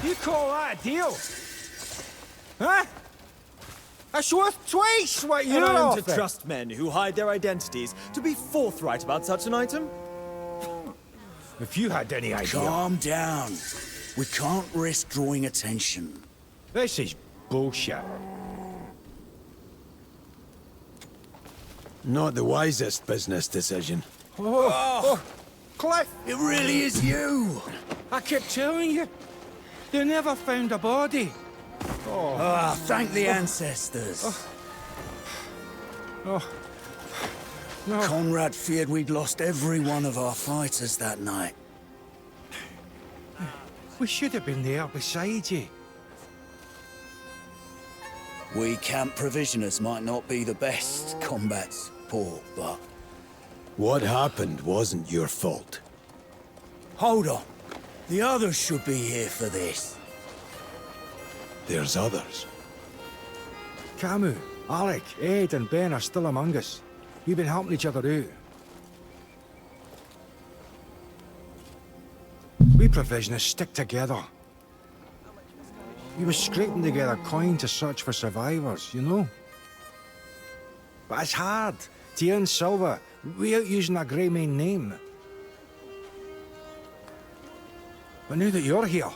S10: You call that a deal? Huh? That's worth twice what you're
S14: And I am
S10: offering.
S14: to trust men who hide their identities to be forthright about such an item?
S10: If you had any idea.
S8: Calm down. We can't risk drawing attention.
S10: This is bullshit.
S13: Not the wisest business decision.
S10: Oh, Cliff!
S8: It really is you!
S10: I kept telling you. They never found a body.
S8: Thank the ancestors.
S10: No.
S8: Conrad feared we'd lost every one of our fighters that night.
S10: We should have been there beside you.
S8: We camp provisioners might not be the best combat support, but...
S13: What happened wasn't your fault.
S8: Hold on. The others should be here for this.
S13: There's others.
S10: Camus, Alec, Ed and Ben are still among us. We've been helping each other out. We provisionists stick together. We were scraping together coin to search for survivors, you know? But it's hard to earn silver without using a Greymane name. But now that you're here,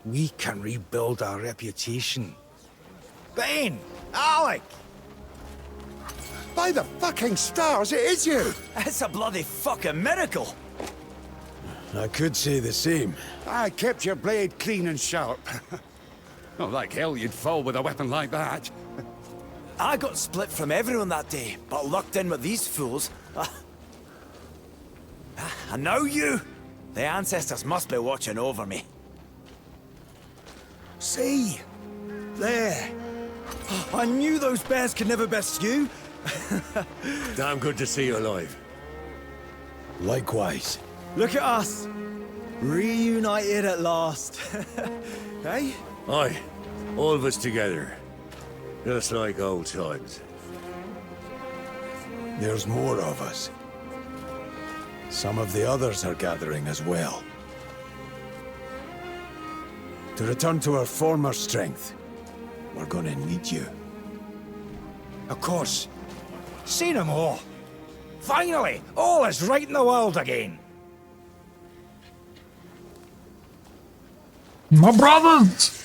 S10: we can rebuild our reputation. Ben! Alec!
S5: By the fucking stars, it is you!
S3: It's a bloody fucking miracle.
S13: I could say the same.
S5: I kept your blade clean and sharp. Not like hell you'd fall with a weapon like that.
S3: I got split from everyone that day, but lucked in with these fools. And now you! The ancestors must be watching over me.
S8: See? There.
S14: I knew those bears could never best you.
S13: Damn good to see you alive. Likewise.
S14: Look at us. Reunited at last. Hey?
S9: Aye, all of us together. Just like old times.
S13: There's more of us. Some of the others are gathering as well. To return to our former strength, we're gonna need you.
S10: Of course. Seen them all. Finally, all is right in the world again.
S1: My brothers!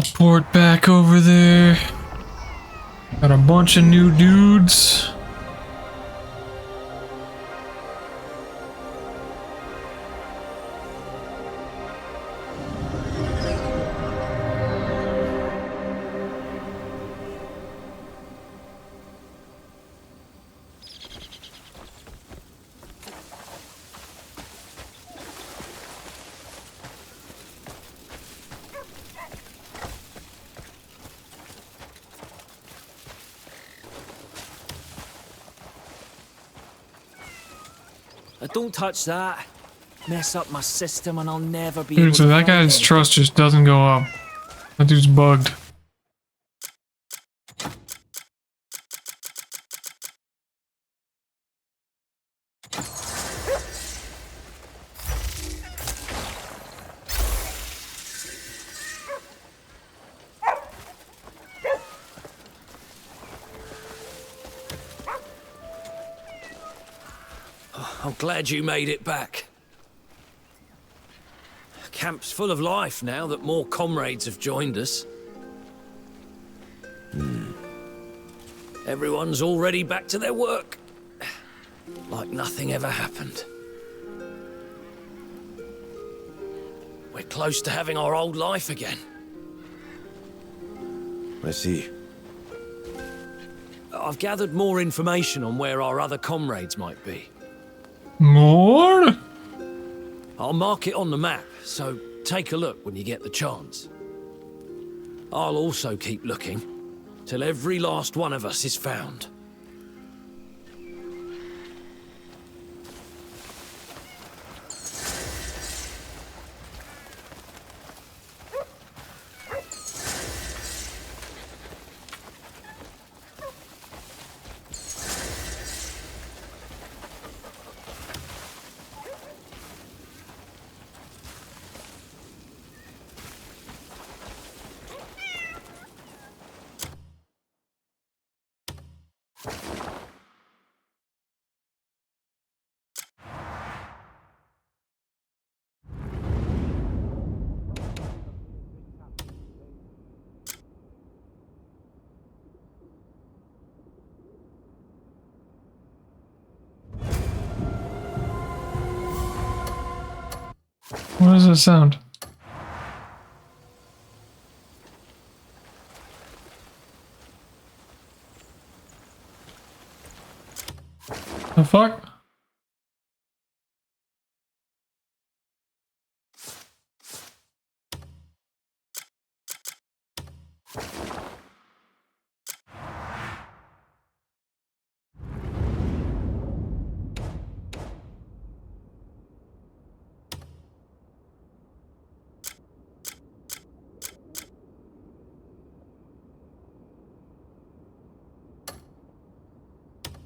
S1: Teleport back over there. Got a bunch of new dudes.
S7: Don't touch that. Mess up my system and I'll never be
S1: Dude,
S7: able
S1: so
S7: to
S1: that
S7: find
S1: guy's
S7: anything.
S1: trust just doesn't go up. That dude's bugged.
S15: I'm glad you made it back. Camp's full of life now that more comrades have joined us. Everyone's already back to their work. Like nothing ever happened. We're close to having our old life again.
S9: I see.
S15: I've gathered more information on where our other comrades might be.
S1: More?
S15: I'll mark it on the map, so take a look when you get the chance. I'll also keep looking, till every last one of us is found.
S1: What does that sound? The fuck?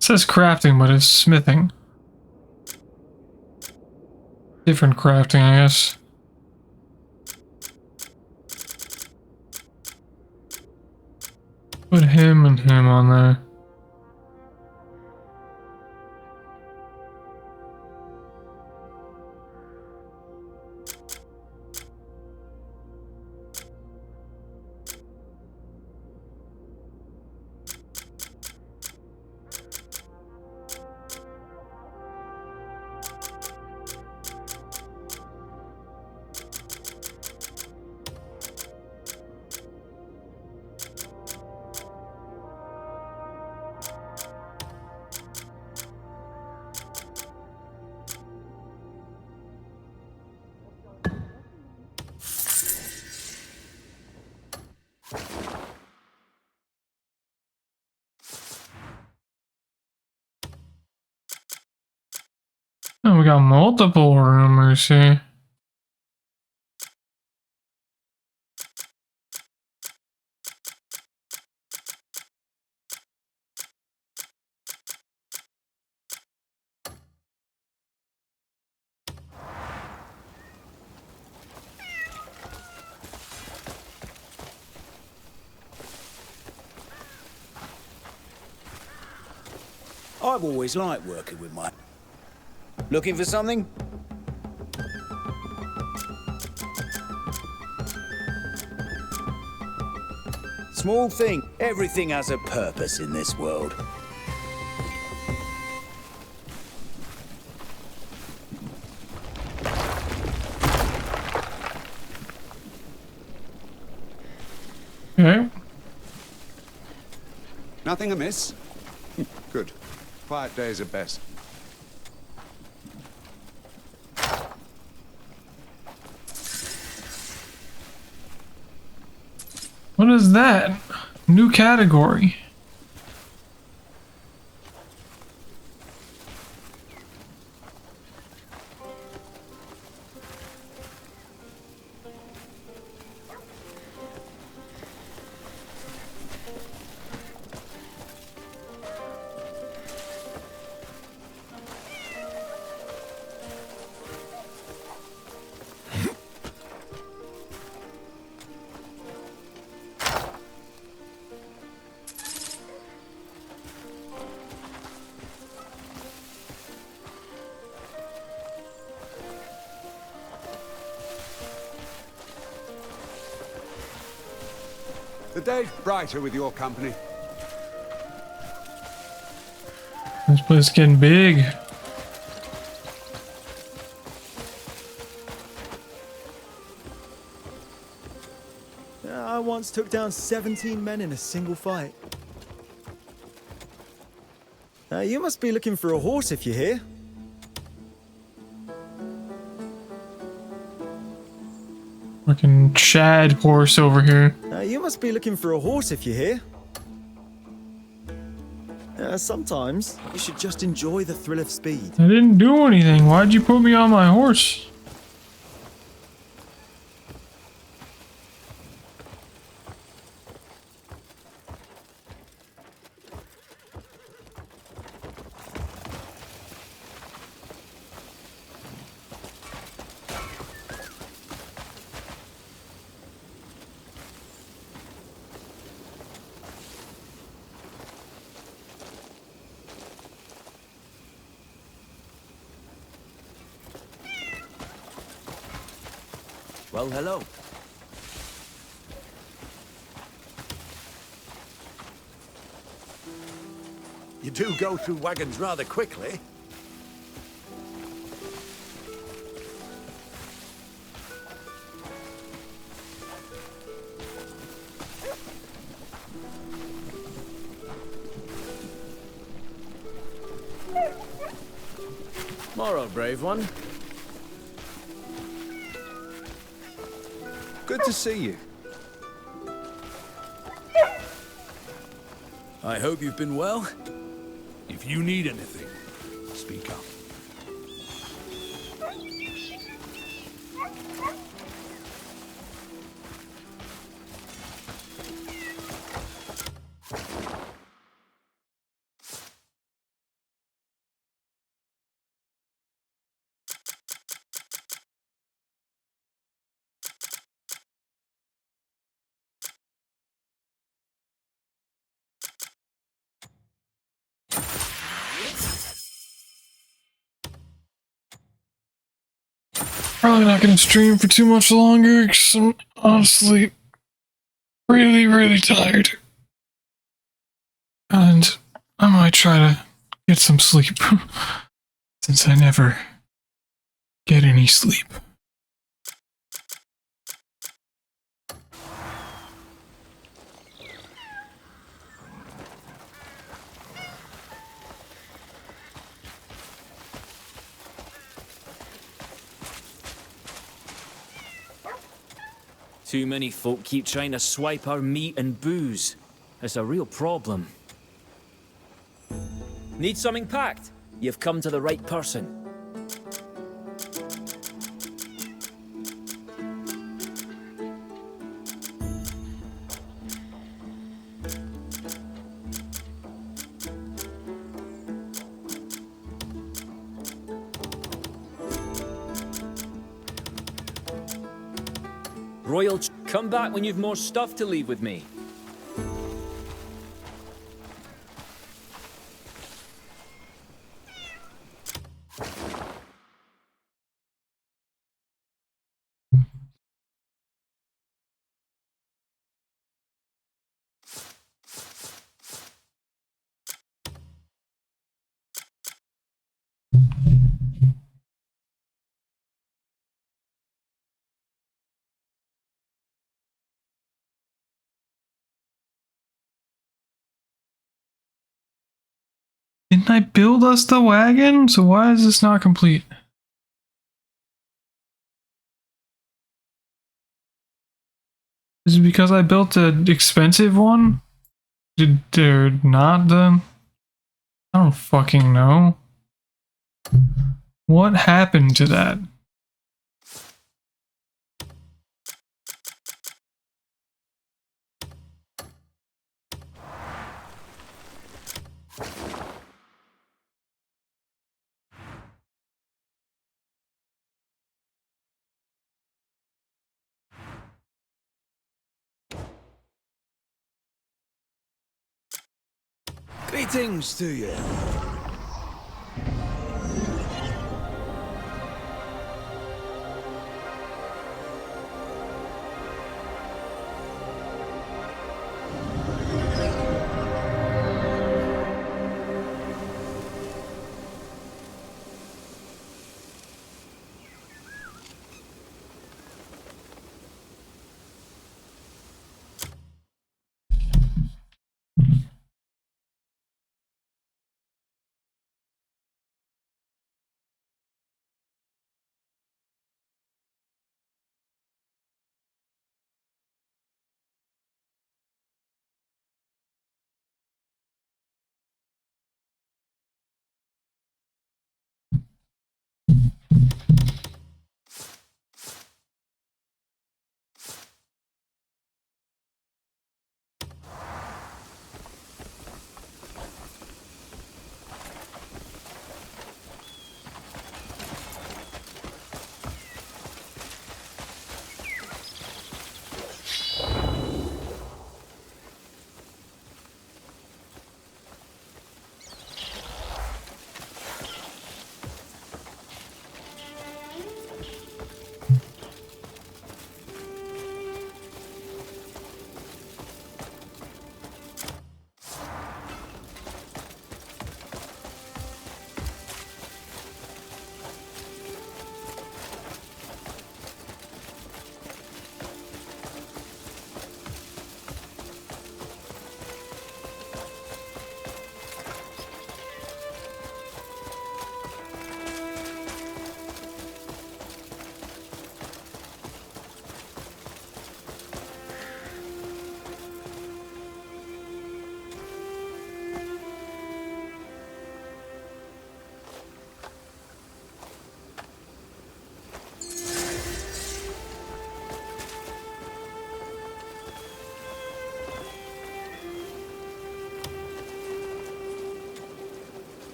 S1: It says crafting, but it's smithing. Different crafting, I guess. Put him and him on there. Oh, we got multiple rumors here.
S8: I've always liked working with my... Looking for something? Small thing. Everything has a purpose in this world.
S1: Okay.
S5: Nothing amiss? Good. Quiet days are best.
S1: What is that? New category.
S5: The day's brighter with your company.
S1: This place is getting big.
S14: I once took down 17 men in a single fight. You must be looking for a horse if you're here.
S1: Fucking Chad horse over here.
S14: You must be looking for a horse if you're here. Sometimes you should just enjoy the thrill of speed.
S1: I didn't do anything. Why'd you put me on my horse?
S3: Well, hello.
S9: You do go through wagons rather quickly.
S7: Morrow, brave one.
S16: Good to see you.
S4: I hope you've been well. If you need anything, speak up.
S1: Probably not gonna stream for too much longer because I'm honestly really tired. And I might try to get some sleep since I never get any sleep.
S7: Too many folk keep trying to swipe our meat and booze. It's a real problem. Need something packed? You've come to the right person. Royal, come back when you've more stuff to leave with me.
S1: Didn't I build us the wagon? So why is this not complete? Is it because I built an expensive one? Did there not then? I don't fucking know. What happened to that?
S8: Greetings to you.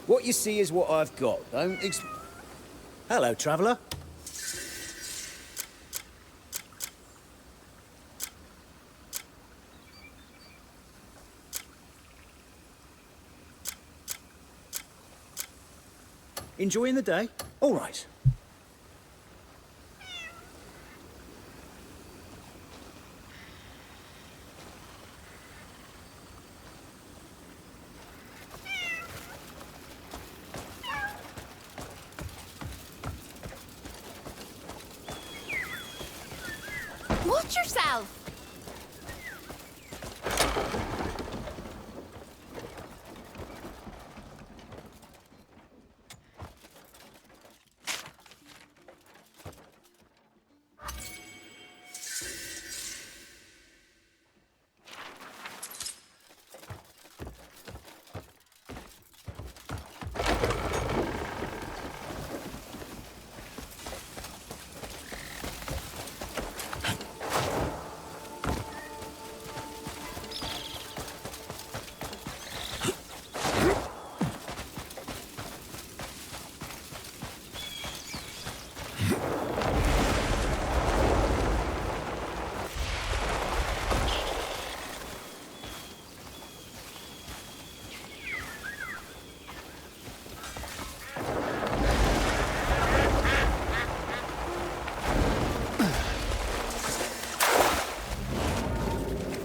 S3: What you see is what I've got. Don't Hello, traveller. Enjoying the day? All right.
S11: Watch yourself!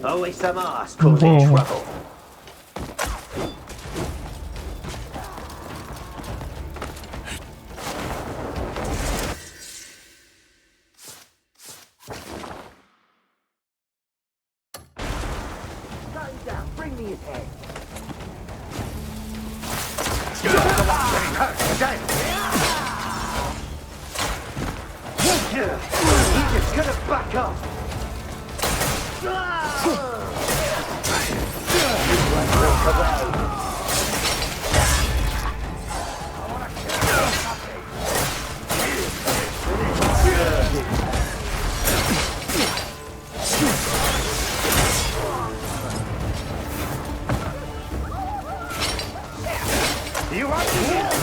S16: Always some ass causing trouble. Bring me his head. back up! You want to hit the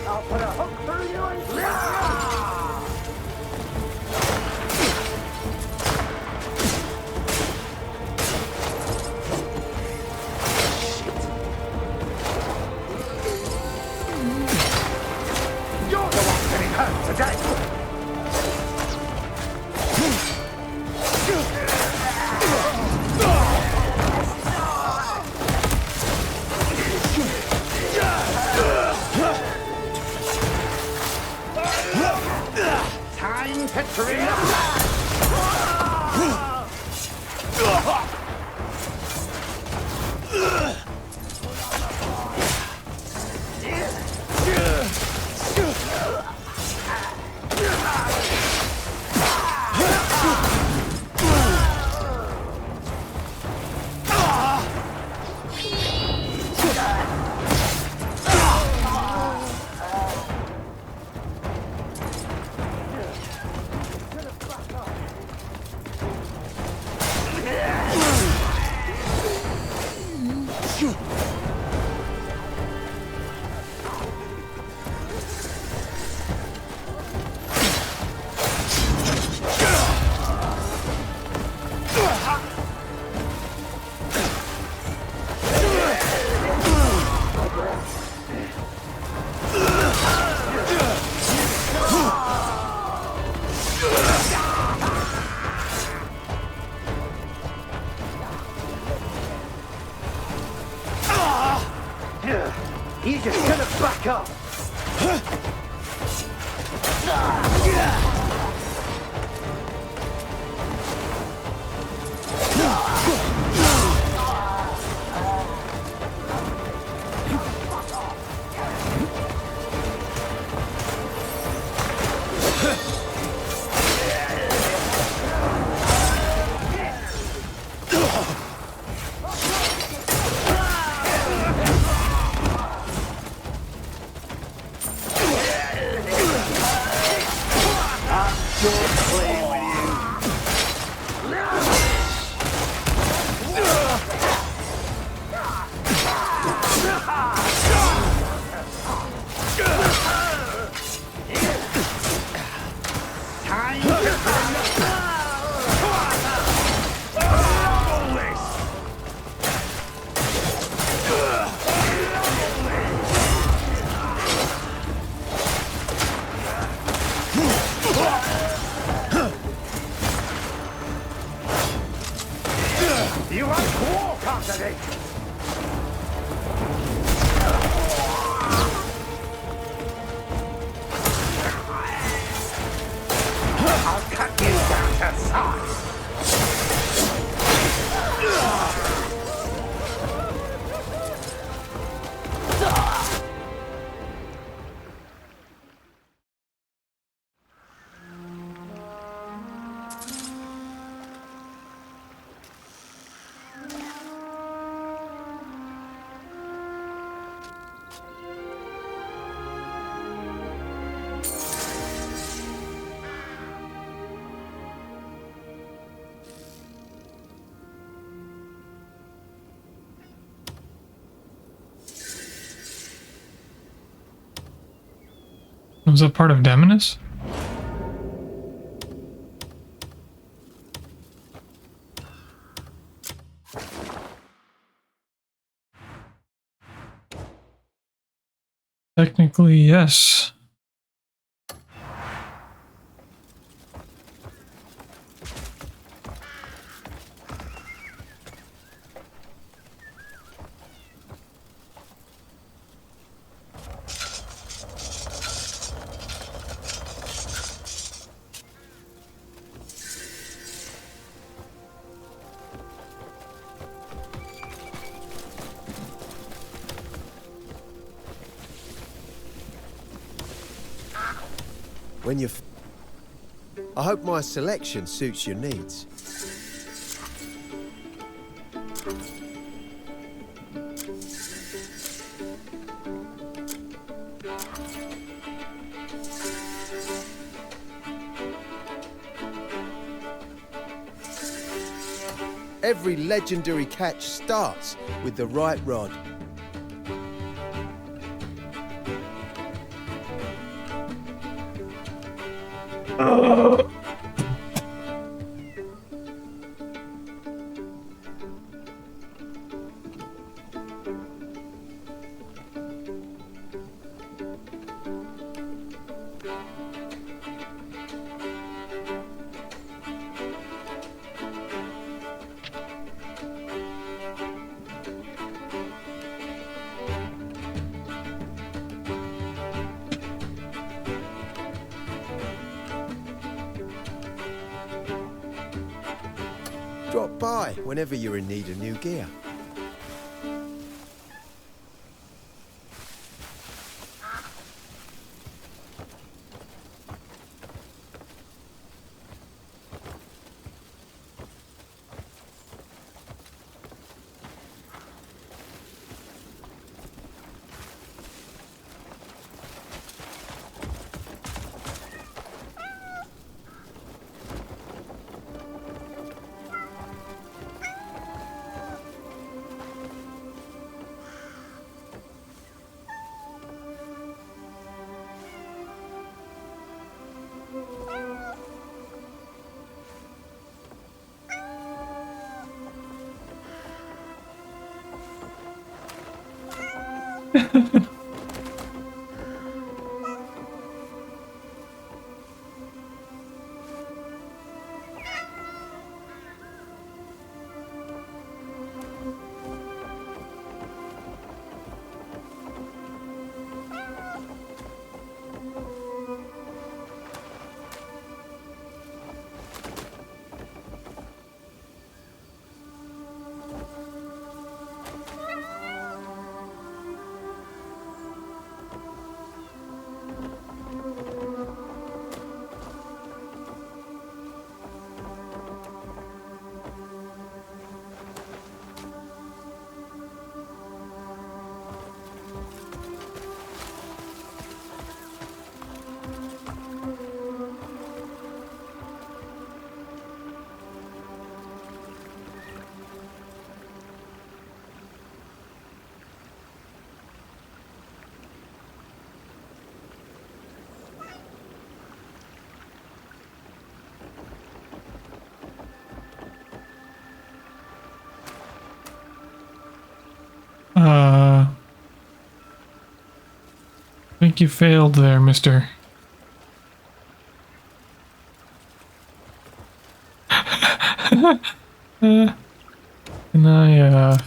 S16: I'll put a hook through you and you're the one getting hurt today! Time to trim the He's just gonna back up. You want to walk after this? I'll cut you down to size.
S1: Was that part of Demonus? Technically, yes.
S17: when you're... I hope my selection suits your needs. Every legendary catch starts with the right rod. Drop by whenever you're in need of new gear.
S1: I think you failed there, mister. Can I,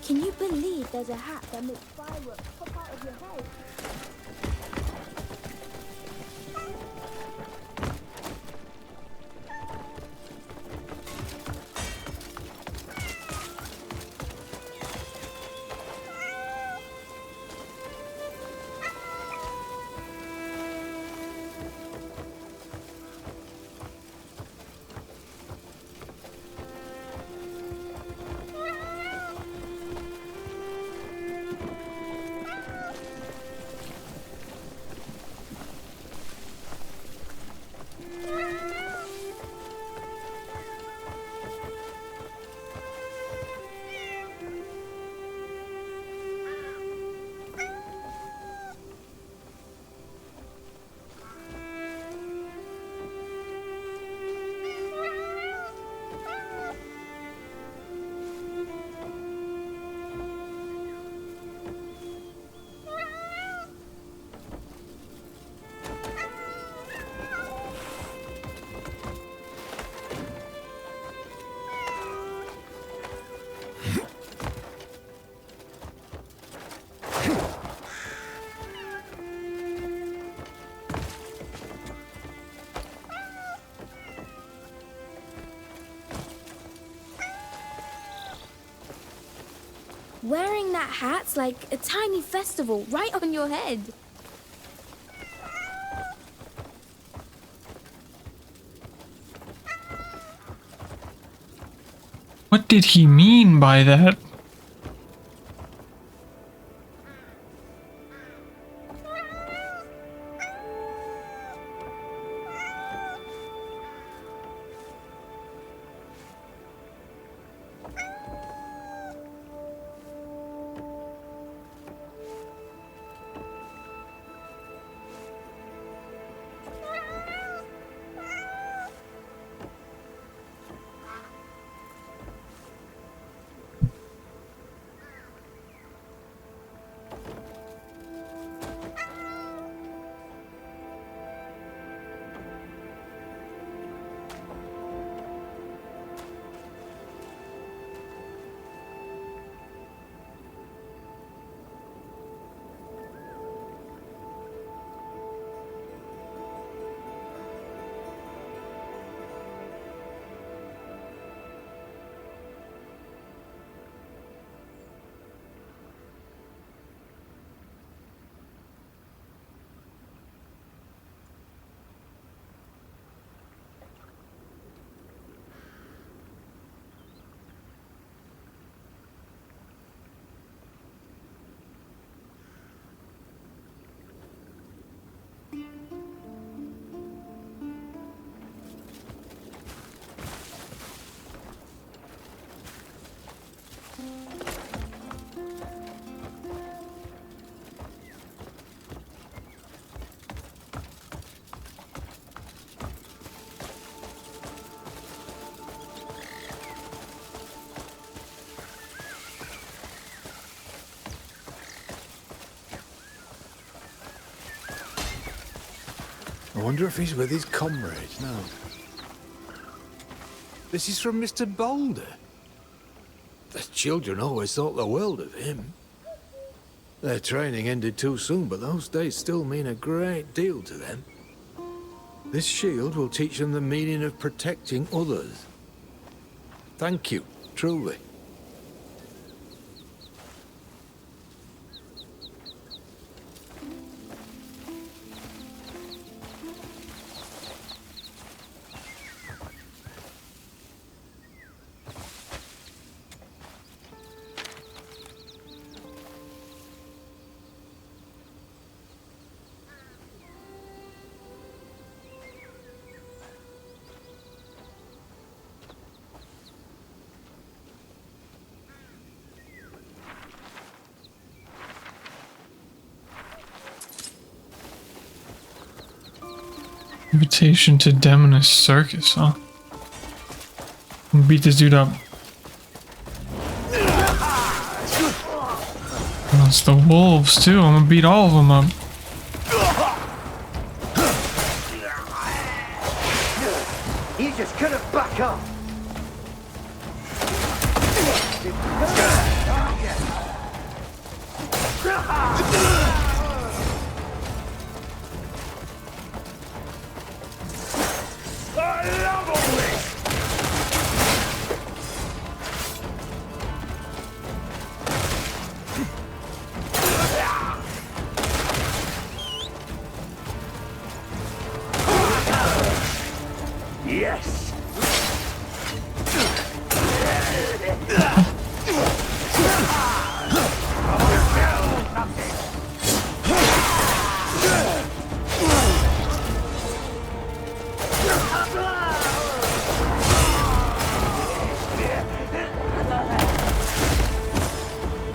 S11: Can you believe there's a hat that makes fireworks pop out of your head? Wearing that hat's like a tiny festival right on your head.
S1: What did he mean by that?
S10: I wonder if he's with his comrades now. This is from Mr. Boulder. The children always thought the world of him. Their training ended too soon, but those days still mean a great deal to them. This shield will teach them the meaning of protecting others. Thank you, truly.
S1: Invitation to Demoness Circus, huh? I'm gonna beat this dude up. Oh, it's the wolves too. I'm gonna beat all of them up.
S16: You just couldn't back up. Yes.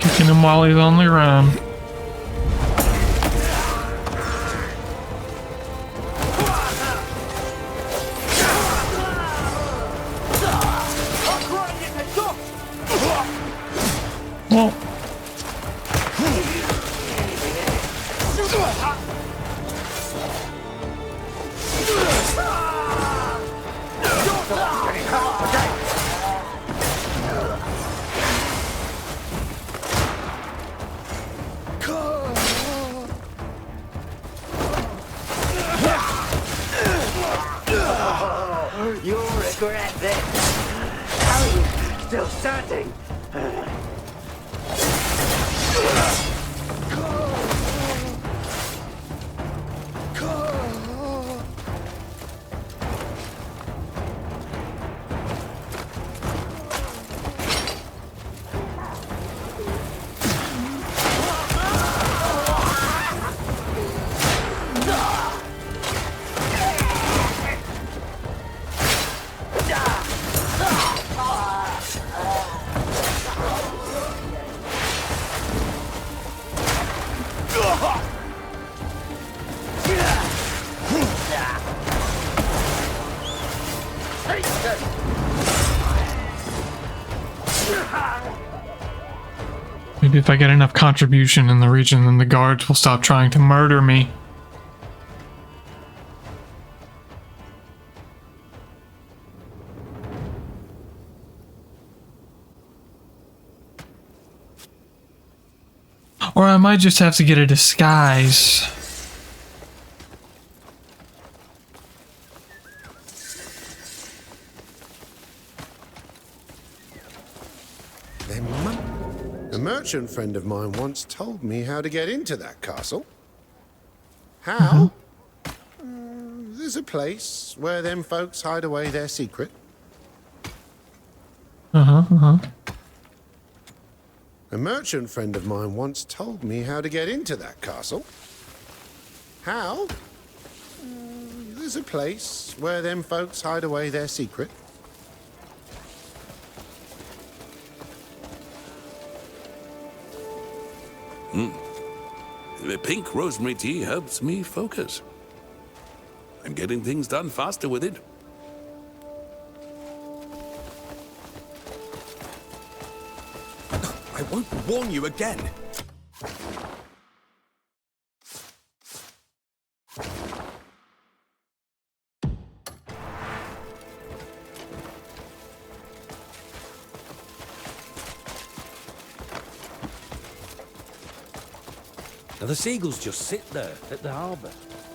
S1: Kicking him while he's on the ground. Well,
S16: You'll regret this. How are you still standing?
S1: maybe if I get enough contribution in the region, then the guards will stop trying to murder me. Or I might just have to get a disguise.
S17: A merchant friend of mine once told me how to get into that castle. How? There's a place where them folks hide away their secret. A merchant friend of mine once told me how to get into that castle. How? There's a place where them folks hide away their secret.
S12: The pink rosemary tea helps me focus. I'm getting things done faster with it.
S4: I won't warn you again.
S13: Now the seagulls just sit there at the harbour,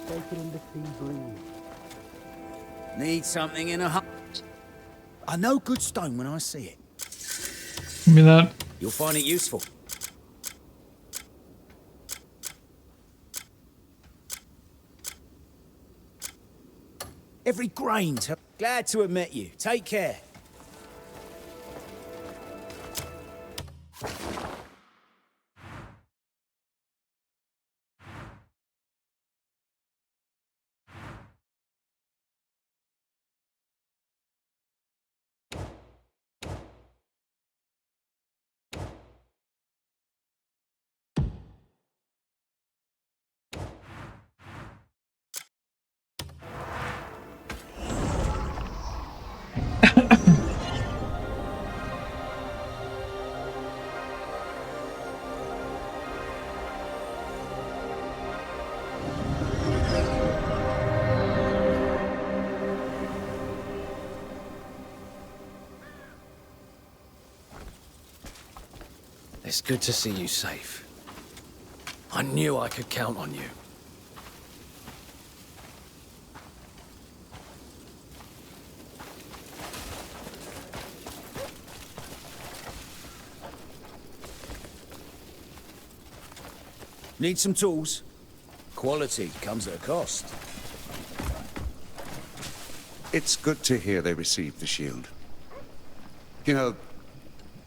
S13: taking in the sea breeze.
S8: Need something in a hut. I know good stone when I see it.
S1: Give me that.
S8: You'll find it useful. Every grain's... Glad to have met you. Take care.
S15: It's good to see you safe. I knew I could count on you.
S8: Need some tools? Quality comes at a cost.
S5: It's good to hear they received the shield. You know,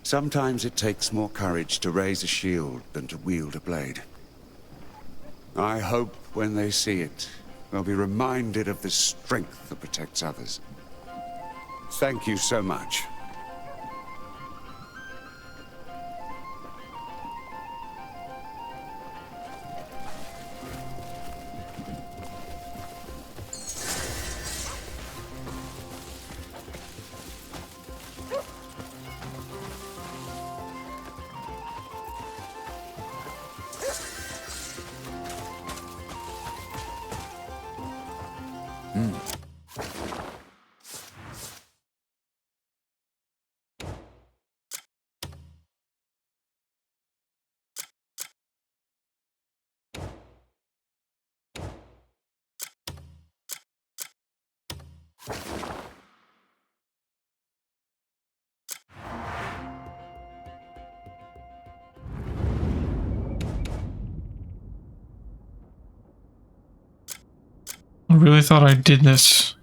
S5: sometimes it takes more courage to raise a shield than to wield a blade. I hope when they see it, they'll be reminded of the strength that protects others. Thank you so much.
S1: I really thought I did this.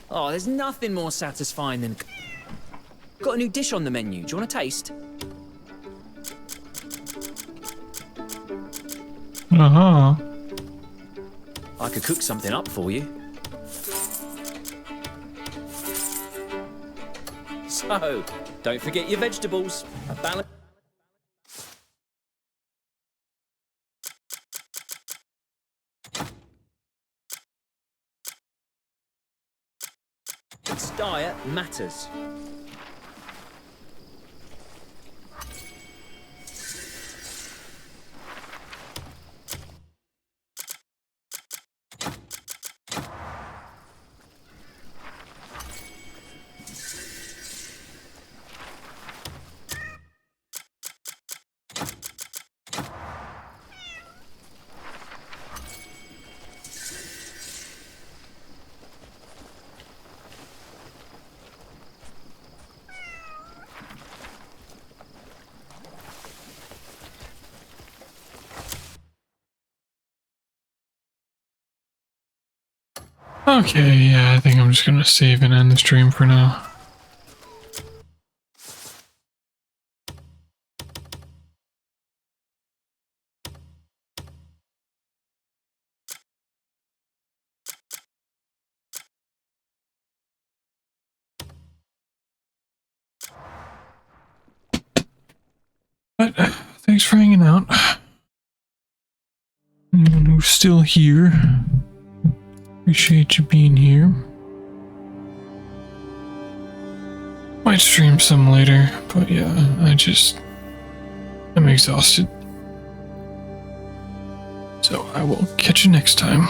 S7: Oh, there's nothing more satisfying than... Got a new dish on the menu. Do you want a taste?
S1: Uh-huh.
S7: I could cook something up for you. So, don't forget your vegetables. A balance... diet matters.
S1: Okay, yeah, I think I'm just gonna save and end the stream for now. But thanks for hanging out. Anyone who's still here, appreciate you being here. Might stream some later, but yeah, I'm exhausted. So I will catch you next time.